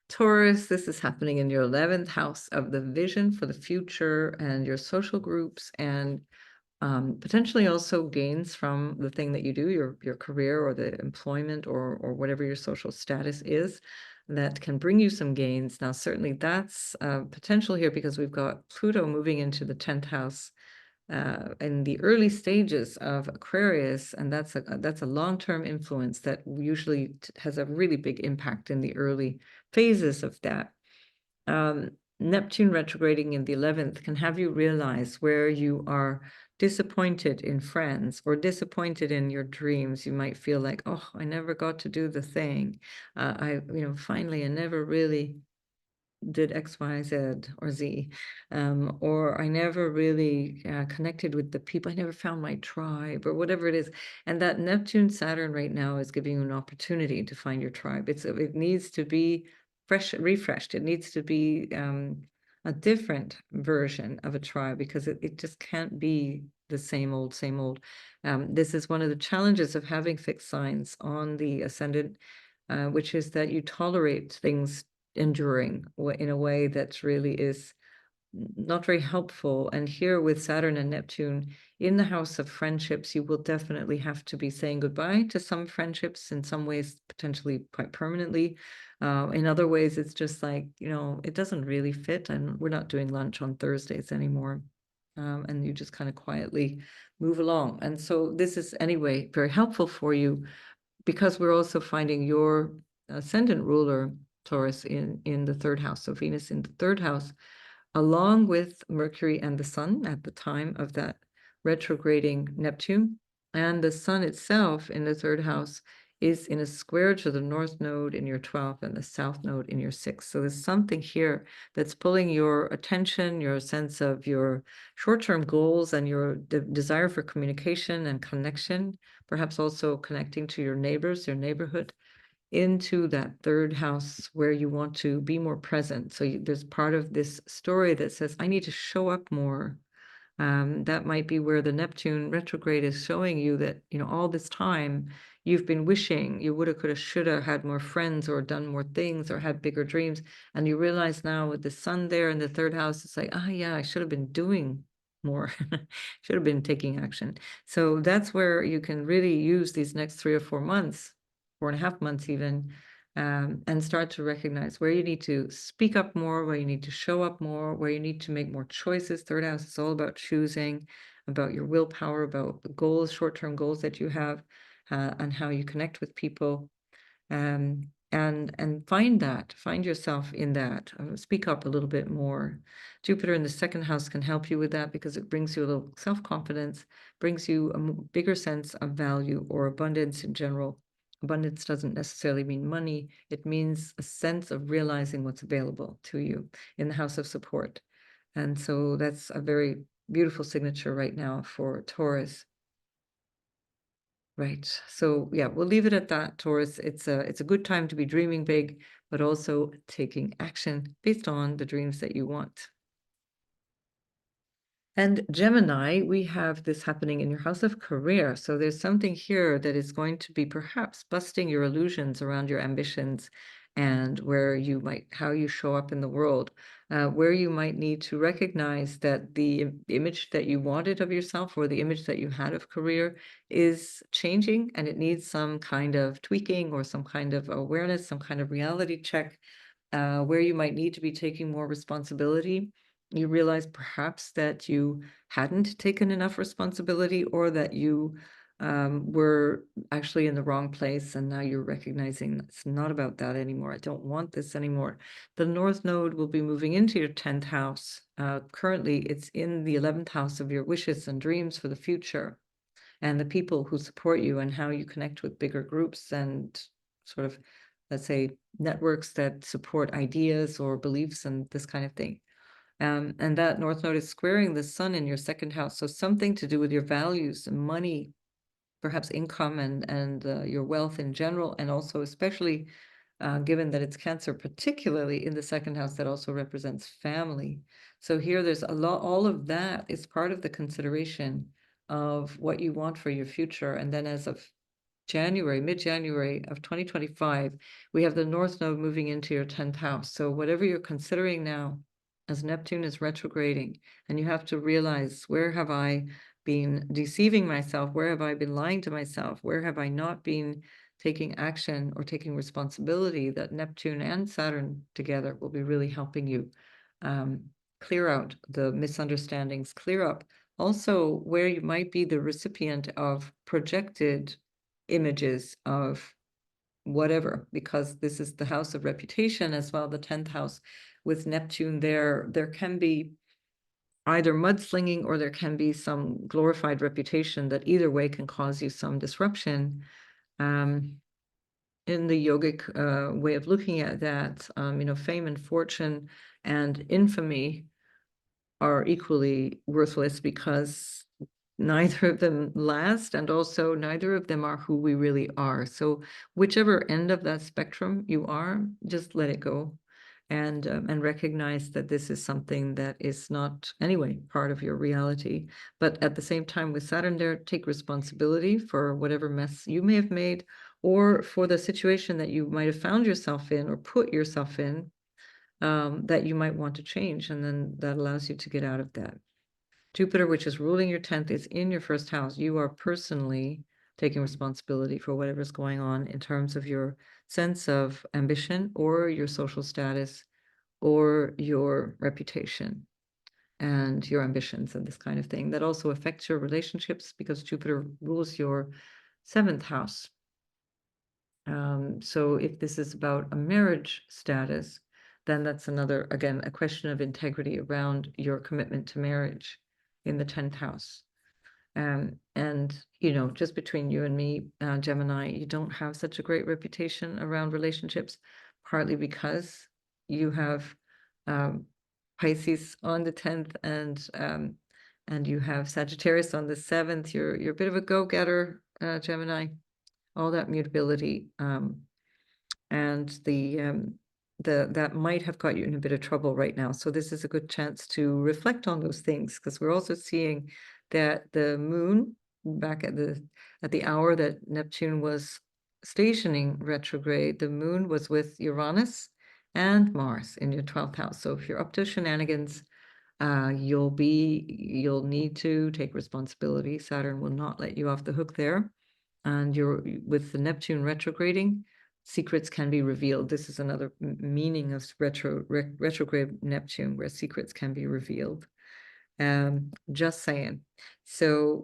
Taurus, this is happening in your 11th house of the vision for the future and your social groups, and potentially also gains from the thing that you do, your career or the employment or whatever your social status is, that can bring you some gains. Now, certainly that's potential here because we've got Pluto moving into the 10th house in the early stages of Aquarius, and that's a long-term influence that usually has a really big impact in the early phases of that. Neptune retrograding in the 11th can have you realize where you are disappointed in friends or disappointed in your dreams. You might feel like, oh, I never got to do the thing. Finally, I never really did X, Y, Z or Z, or I never really connected with the people. I never found my tribe or whatever it is. And that Neptune Saturn right now is giving you an opportunity to find your tribe. It needs to be refreshed. It needs to be a different version of a tribe, because it just can't be the same old, same old. This is one of the challenges of having fixed signs on the ascendant, which is that you tolerate things enduring in a way that really is not very helpful. And here with Saturn and Neptune in the house of friendships, you will definitely have to be saying goodbye to some friendships, in some ways potentially quite permanently. In other ways, it's just like, it doesn't really fit, and we're not doing lunch on Thursdays anymore. And you just kind of quietly move along. And so this is anyway very helpful for you, because we're also finding your ascendant ruler, Taurus, in the third house. So Venus in the third house, along with Mercury and the Sun at the time of that retrograding Neptune. And the Sun itself in the third house is in a square to the north node in your 12th and the south node in your 6th. So there's something here that's pulling your attention, your sense of your short-term goals and your desire for communication and connection, perhaps also connecting to your neighbors, your neighborhood, into that third house where you want to be more present. So there's part of this story that says, I need to show up more. That might be where the Neptune retrograde is showing you that, all this time you've been wishing you woulda, coulda, shoulda had more friends or done more things or had bigger dreams. And you realize now with the Sun there in the third house, it's like, yeah, I should have been doing more. Should have been taking action. So that's where you can really use these next 3 or 4 months, 4.5 months even, and start to recognize where you need to speak up more, where you need to show up more, where you need to make more choices. Third house is all about choosing, about your willpower, about the goals, short-term goals that you have, and how you connect with people. And find yourself in that. Speak up a little bit more. Jupiter in the second house can help you with that because it brings you a little self-confidence, brings you a bigger sense of value or abundance in general. Abundance doesn't necessarily mean money. It means a sense of realizing what's available to you in the house of support. And so that's a very beautiful signature right now for Taurus. Right. So yeah, we'll leave it at that, Taurus. It's a good time to be dreaming big, but also taking action based on the dreams that you want. And Gemini, we have this happening in your house of career. So there's something here that is going to be perhaps busting your illusions around your ambitions and where you might, how you show up in the world, where you might need to recognize that the image that you wanted of yourself or the image that you had of career is changing and it needs some kind of tweaking or some kind of awareness, some kind of reality check, where you might need to be taking more responsibility. You realize perhaps that you hadn't taken enough responsibility or that you were actually in the wrong place, and now you're recognizing it's not about that anymore. I don't want this anymore. The North Node will be moving into your 10th house. Currently, it's in the 11th house of your wishes and dreams for the future, and the people who support you and how you connect with bigger groups and sort of, let's say, networks that support ideas or beliefs and this kind of thing. And that North Node is squaring the sun in your second house. So something to do with your values and money, perhaps income and your wealth in general, and also especially given that it's Cancer, particularly in the second house that also represents family. So here there's a lot, all of that is part of the consideration of what you want for your future. And then as of January, mid-January of 2025, we have the North Node moving into your 10th house. So whatever you're considering now, as Neptune is retrograding, and you have to realize, where have I been deceiving myself? Where have I been lying to myself? Where have I not been taking action or taking responsibility? That Neptune and Saturn together will be really helping you clear out the misunderstandings, clear up also where you might be the recipient of projected images of whatever, because this is the house of reputation as well, the 10th house with Neptune there. There can be either mudslinging or there can be some glorified reputation that either way can cause you some disruption. In the yogic way of looking at that, fame and fortune and infamy are equally worthless because neither of them last, and also neither of them are who we really are. So whichever end of that spectrum you are, just let it go and recognize that this is something that is not anyway part of your reality. But at the same time, with Saturn there, take responsibility for whatever mess you may have made or for the situation that you might have found yourself in or put yourself in, that you might want to change, and then that allows you to get out of that. Jupiter, which is ruling your 10th, is in your first house. You are personally taking responsibility for whatever's going on in terms of your sense of ambition or your social status or your reputation and your ambitions and this kind of thing. That also affects your relationships because Jupiter rules your 7th house. So if this is about a marriage status, then that's another, again, a question of integrity around your commitment to marriage in the 10th house. And, just between you and me, Gemini, you don't have such a great reputation around relationships, partly because you have Pisces on the 10th and you have Sagittarius on the 7th. You're a bit of a go-getter, Gemini, all that mutability. And that might have got you in a bit of trouble right now. So this is a good chance to reflect on those things, because we're also seeing that the moon back at the hour that Neptune was stationing retrograde, the moon was with Uranus and Mars in your 12th house. So if you're up to shenanigans, you'll need to take responsibility. Saturn will not let you off the hook there. And you're with the Neptune retrograding, secrets can be revealed. This is another meaning of retrograde Neptune, where secrets can be revealed. Just saying. So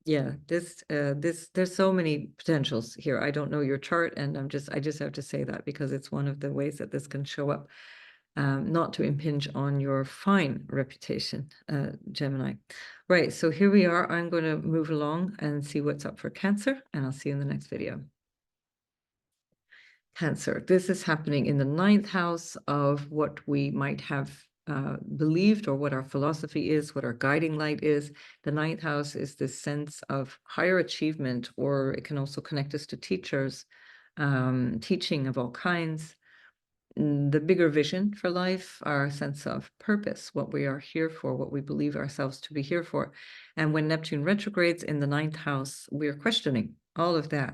Yeah, there's so many potentials here. I don't know your chart, and I just have to say that because it's one of the ways that this can show up, not to impinge on your fine reputation, Gemini. Right, so here we are. I'm going to move along and see what's up for Cancer, and I'll see you in the next video. Cancer, this is happening in the 9th house of what we might have believed, or what our philosophy is, what our guiding light is. The 9th house is this sense of higher achievement, or it can also connect us to teachers, teaching of all kinds, the bigger vision for life, our sense of purpose, what we are here for, what we believe ourselves to be here for. And when Neptune retrogrades in the 9th house, we are questioning all of that.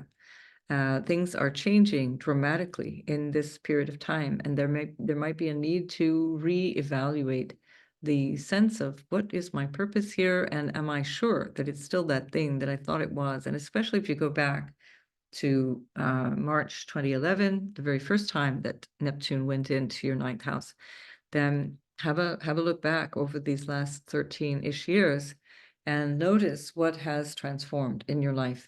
Things are changing dramatically in this period of time, and there might be a need to reevaluate the sense of what is my purpose here, and am I sure that it's still that thing that I thought it was? And especially if you go back to March 2011, the very first time that Neptune went into your 9th house, then have a look back over these last 13-ish years and notice what has transformed in your life,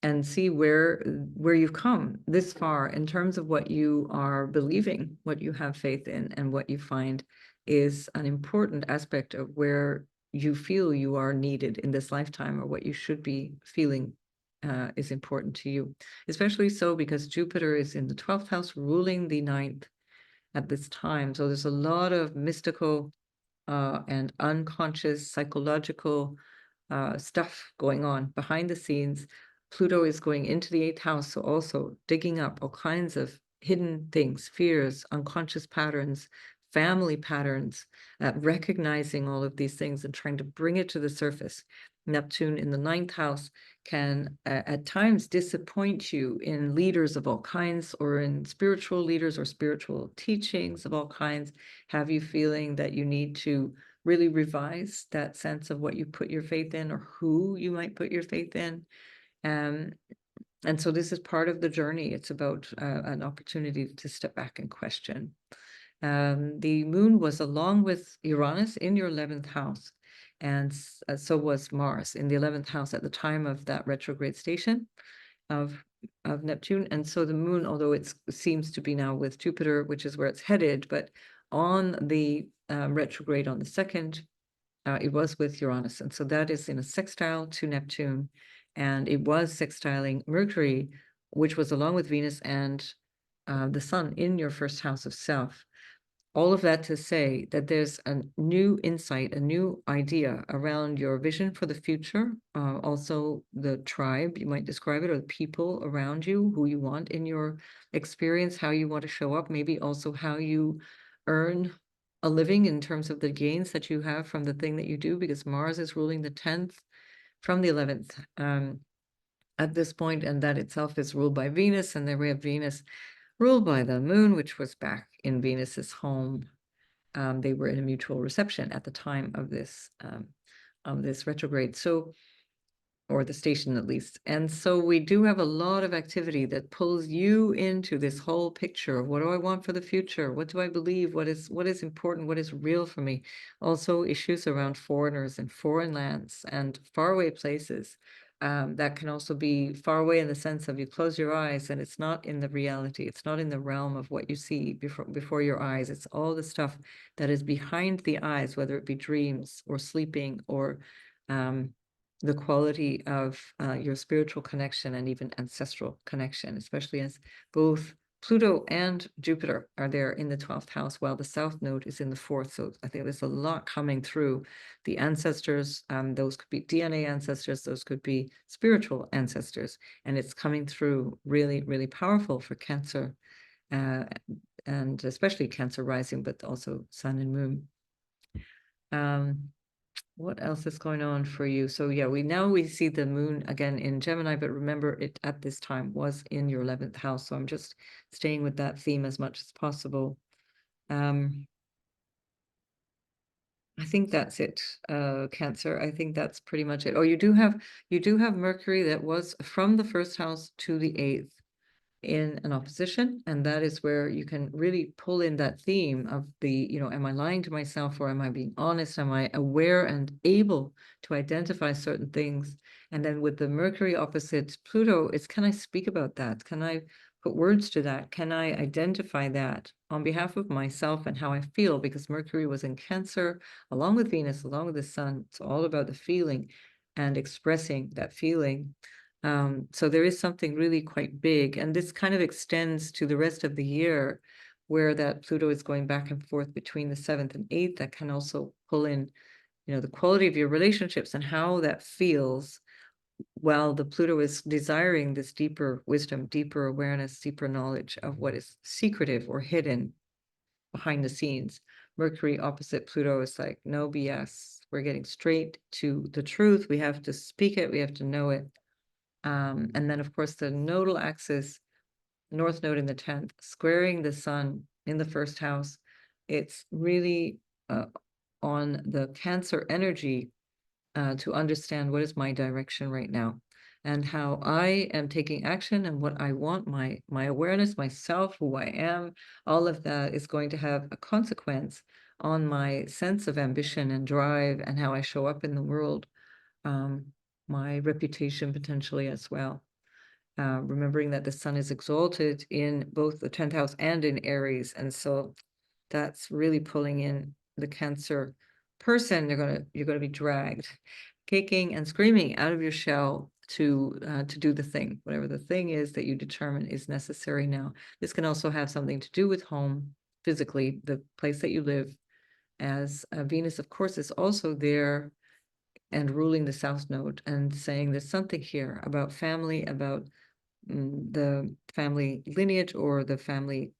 and see where you've come this far in terms of what you are believing, what you have faith in, and what you find is an important aspect of where you feel you are needed in this lifetime, or what you should be feeling is important to you. Especially so because Jupiter is in the 12th house, ruling the 9th at this time. So there's a lot of mystical and unconscious psychological stuff going on behind the scenes. Pluto is going into the 8th house, so also digging up all kinds of hidden things, fears, unconscious patterns, family patterns, recognizing all of these things and trying to bring it to the surface. Neptune in the 9th house can at times disappoint you in leaders of all kinds, or in spiritual leaders or spiritual teachings of all kinds, have you feeling that you need to really revise that sense of what you put your faith in, or who you might put your faith in. And so this is part of the journey. It's about an opportunity to step back and question. The moon was along with Uranus in your 11th house, and so was Mars in the 11th house at the time of that retrograde station of Neptune. And so the moon, although it seems to be now with Jupiter, which is where it's headed, but on the retrograde on the 2nd, it was with Uranus. And so that is in a sextile to Neptune, and it was sextiling Mercury, which was along with Venus and the Sun in your 1st house of self. All of that to say that there's a new insight, a new idea around your vision for the future. Also the tribe, you might describe it, or the people around you, who you want in your experience, how you want to show up, maybe also how you earn a living in terms of the gains that you have from the thing that you do, because Mars is ruling the 10th from the 11th at this point, and that itself is ruled by Venus, and then we have Venus ruled by the moon, which was back in Venus's home. They were in a mutual reception at the time of this retrograde, so, or the station at least. And so we do have a lot of activity that pulls you into this whole picture of what do I want for the future? What do I believe? What is important? What is real for me? Also issues around foreigners and foreign lands and faraway places. That can also be far away in the sense of you close your eyes and it's not in the reality. It's not in the realm of what you see before your eyes. It's all the stuff that is behind the eyes, whether it be dreams or sleeping, or the quality of your spiritual connection and even ancestral connection, especially as both Pluto and Jupiter are there in the 12th house, while the South Node is in the 4th. So I think there's a lot coming through the ancestors. Those could be DNA ancestors, those could be spiritual ancestors, and it's coming through really, really powerful for Cancer, and especially Cancer rising, but also Sun and Moon. What else is going on for you? So yeah, we see the moon again in Gemini, but remember it at this time was in your 11th house. So I'm just staying with that theme as much as possible. I think that's it, Cancer. I think that's pretty much it. Oh, you do have Mercury that was from the 1st house to the 8th. in an opposition, and that is where you can really pull in that theme of the, am I lying to myself, or am I being honest? Am I aware and able to identify certain things? And then with the Mercury opposite Pluto, it's, can I speak about that? Can I put words to that? Can I identify that on behalf of myself and how I feel? Because Mercury was in Cancer, along with Venus, along with the Sun. It's all about the feeling and expressing that feeling. So there is something really quite big, and this kind of extends to the rest of the year, where that Pluto is going back and forth between the 7th and 8th. That can also pull in, the quality of your relationships and how that feels, while the Pluto is desiring this deeper wisdom, deeper awareness, deeper knowledge of what is secretive or hidden behind the scenes. Mercury opposite Pluto is like, no BS. We're getting straight to the truth. We have to speak it. We have to know it. And then, of course, the nodal axis, North Node in the 10th, squaring the Sun in the first house. It's really on the Cancer energy to understand what is my direction right now, and how I am taking action, and what I want, my awareness, myself, who I am. All of that is going to have a consequence on my sense of ambition and drive, and how I show up in the world. My reputation potentially as well. Remembering that the Sun is exalted in both the 10th house and in Aries, and so that's really pulling in the Cancer person. You're gonna be dragged, kicking and screaming out of your shell to do the thing, whatever the thing is that you determine is necessary now. This can also have something to do with home, physically, the place that you live, as Venus, of course, is also there and ruling the South Node, and saying there's something here about family, about the family lineage, or the family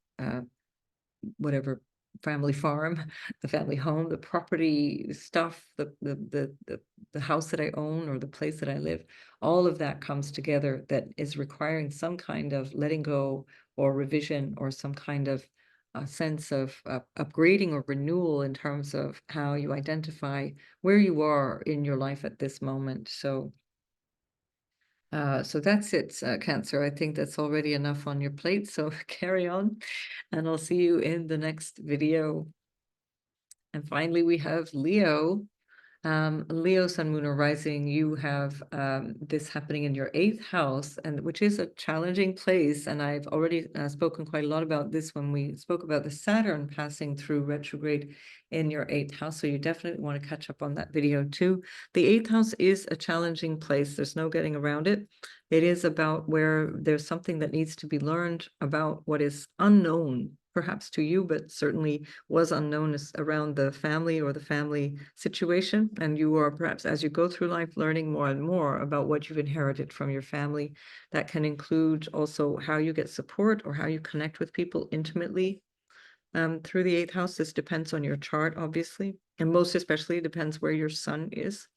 whatever, family farm, the family home, the property stuff, the house that I own, or the place that I live. All of that comes together, that is requiring some kind of letting go or revision, or some kind of sense of upgrading or renewal in terms of how you identify where you are in your life at this moment. So that's it, Cancer. I think that's already enough on your plate, so carry on, and I'll see you in the next video. And finally, we have Leo. Leo, Sun, Moon, or Rising, you have this happening in your 8th house, and which is a challenging place. And I've already spoken quite a lot about this when we spoke about the Saturn passing through retrograde in your 8th house. So you definitely want to catch up on that video too. The 8th house is a challenging place. There's no getting around it. It is about where there's something that needs to be learned about what is unknown, perhaps to you, but certainly was unknown around the family or the family situation. And you are, perhaps as you go through life, learning more and more about what you've inherited from your family. That can include also how you get support, or how you connect with people intimately through the 8th house. This depends on your chart, obviously, and most especially depends where your Sun is.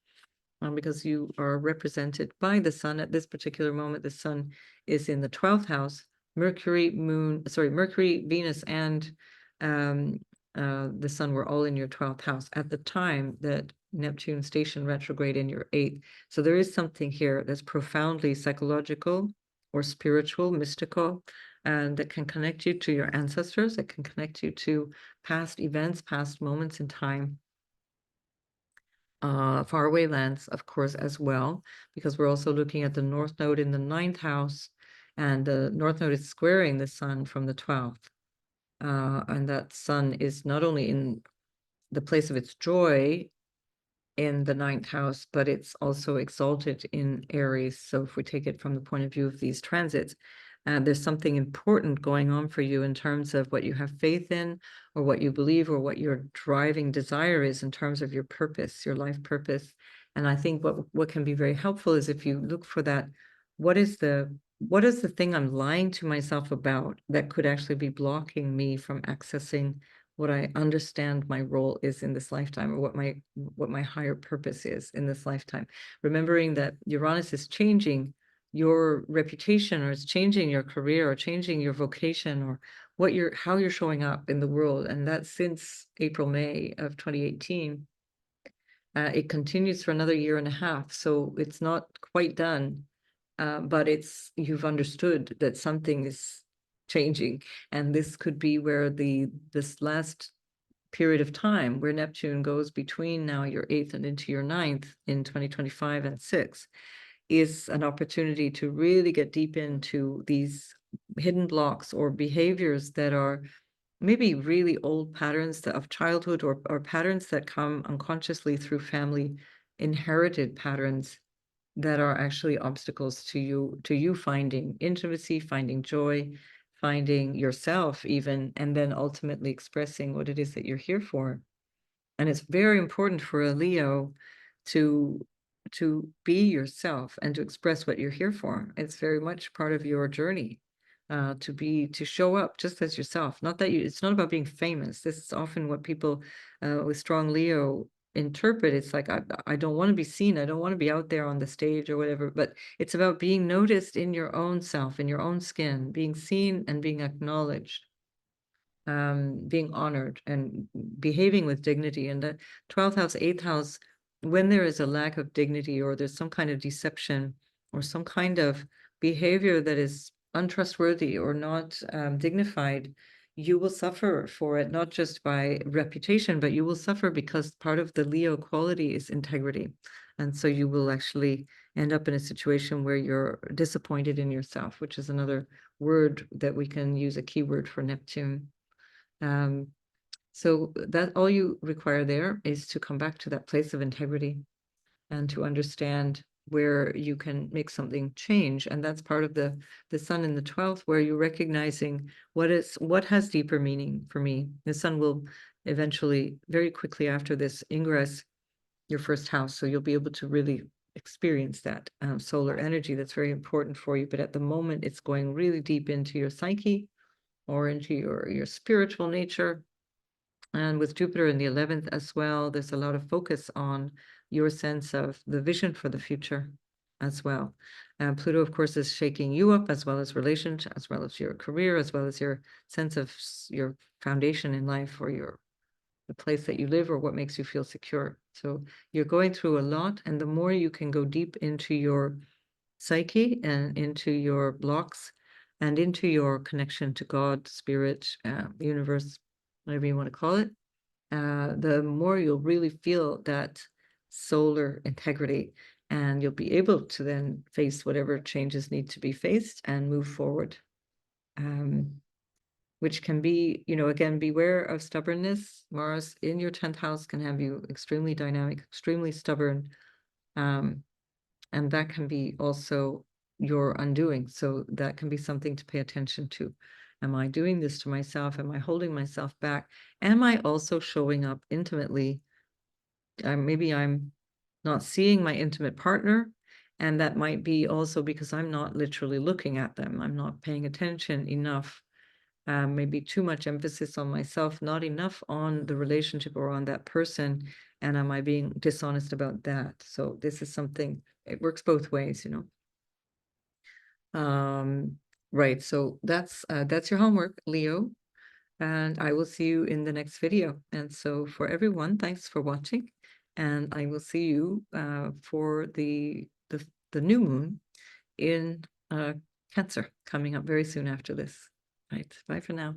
Because you are represented by the Sun at this particular moment. The Sun is in the 12th house. Mercury, Venus, and the Sun were all in your 12th house at the time that Neptune station retrograde in your 8th. So there is something here that's profoundly psychological or spiritual, mystical, and that can connect you to your ancestors. It can connect you to past events, past moments in time. Faraway lands, of course, as well, because we're also looking at the North Node in the 9th house, and the North Node is squaring the Sun from the 12th. And that Sun is not only in the place of its joy in the 9th house, but it's also exalted in Aries. So if we take it from the point of view of these transits, there's something important going on for you in terms of what you have faith in, or what you believe, or what your driving desire is in terms of your purpose, your life purpose. And I think what can be very helpful is if you look for that, what is the thing I'm lying to myself about that could actually be blocking me from accessing what I understand my role is in this lifetime, or what my higher purpose is in this lifetime. Remembering that Uranus is changing your reputation, or it's changing your career, or changing your vocation, or how you're showing up in the world. And that's since April, May of 2018. It continues for another 1.5 years, so it's not quite done. but you've understood that something is changing, and this could be where this last period of time where Neptune goes between now your 8th and into your 9th in 2025 and 6 is an opportunity to really get deep into these hidden blocks or behaviors that are maybe really old patterns of childhood, or patterns that come unconsciously through family inherited patterns that are actually obstacles to you finding intimacy, finding joy, finding yourself even, and then ultimately expressing what it is that you're here for. And it's very important for a Leo to be yourself and to express what you're here for. It's very much part of your journey, to show up just as yourself. Not that it's not about being famous. This is often what people with strong Leo interpret. It's like, I don't want to be seen. I don't want to be out there on the stage or whatever, but it's about being noticed in your own self, in your own skin, being seen and being acknowledged, being honored and behaving with dignity. And the 12th house, 8th house, when there is a lack of dignity, or there's some kind of deception or some kind of behavior that is untrustworthy or not dignified, you will suffer for it, not just by reputation, but you will suffer because part of the Leo quality is integrity. And so you will actually end up in a situation where you're disappointed in yourself, which is another word that we can use, a keyword for Neptune. So that all you require there is to come back to that place of integrity and to understand where you can make something change. And that's part of the sun in the 12th, where you're recognizing what has deeper meaning for me. The sun will eventually, very quickly after this, ingress your first house. So you'll be able to really experience that solar energy that's very important for you. But at the moment, it's going really deep into your psyche or into your spiritual nature. And with Jupiter in the 11th as well, there's a lot of focus on your sense of the vision for the future as well. And Pluto, of course, is shaking you up, as well as relations, as well as your career, as well as your sense of your foundation in life, or the place that you live, or what makes you feel secure. So you're going through a lot, and the more you can go deep into your psyche and into your blocks and into your connection to God, spirit, universe, whatever you want to call it, the more you'll really feel that solar integrity, and you'll be able to then face whatever changes need to be faced and move forward. Which can be, again, beware of stubbornness. Mars in your 10th house can have you extremely dynamic, extremely stubborn. And that can be also your undoing. So that can be something to pay attention to. Am I doing this to myself? Am I holding myself back? Am I also showing up intimately? Maybe I'm not seeing my intimate partner, and that might be also because I'm not literally looking at them. I'm not paying attention enough. Maybe too much emphasis on myself, not enough on the relationship or on that person. And am I being dishonest about that? So this is something, it works both ways, Right. So that's your homework, Leo. And I will see you in the next video. And so for everyone, thanks for watching. And I will see you for the new moon in Cancer coming up very soon after this. Right. Bye for now.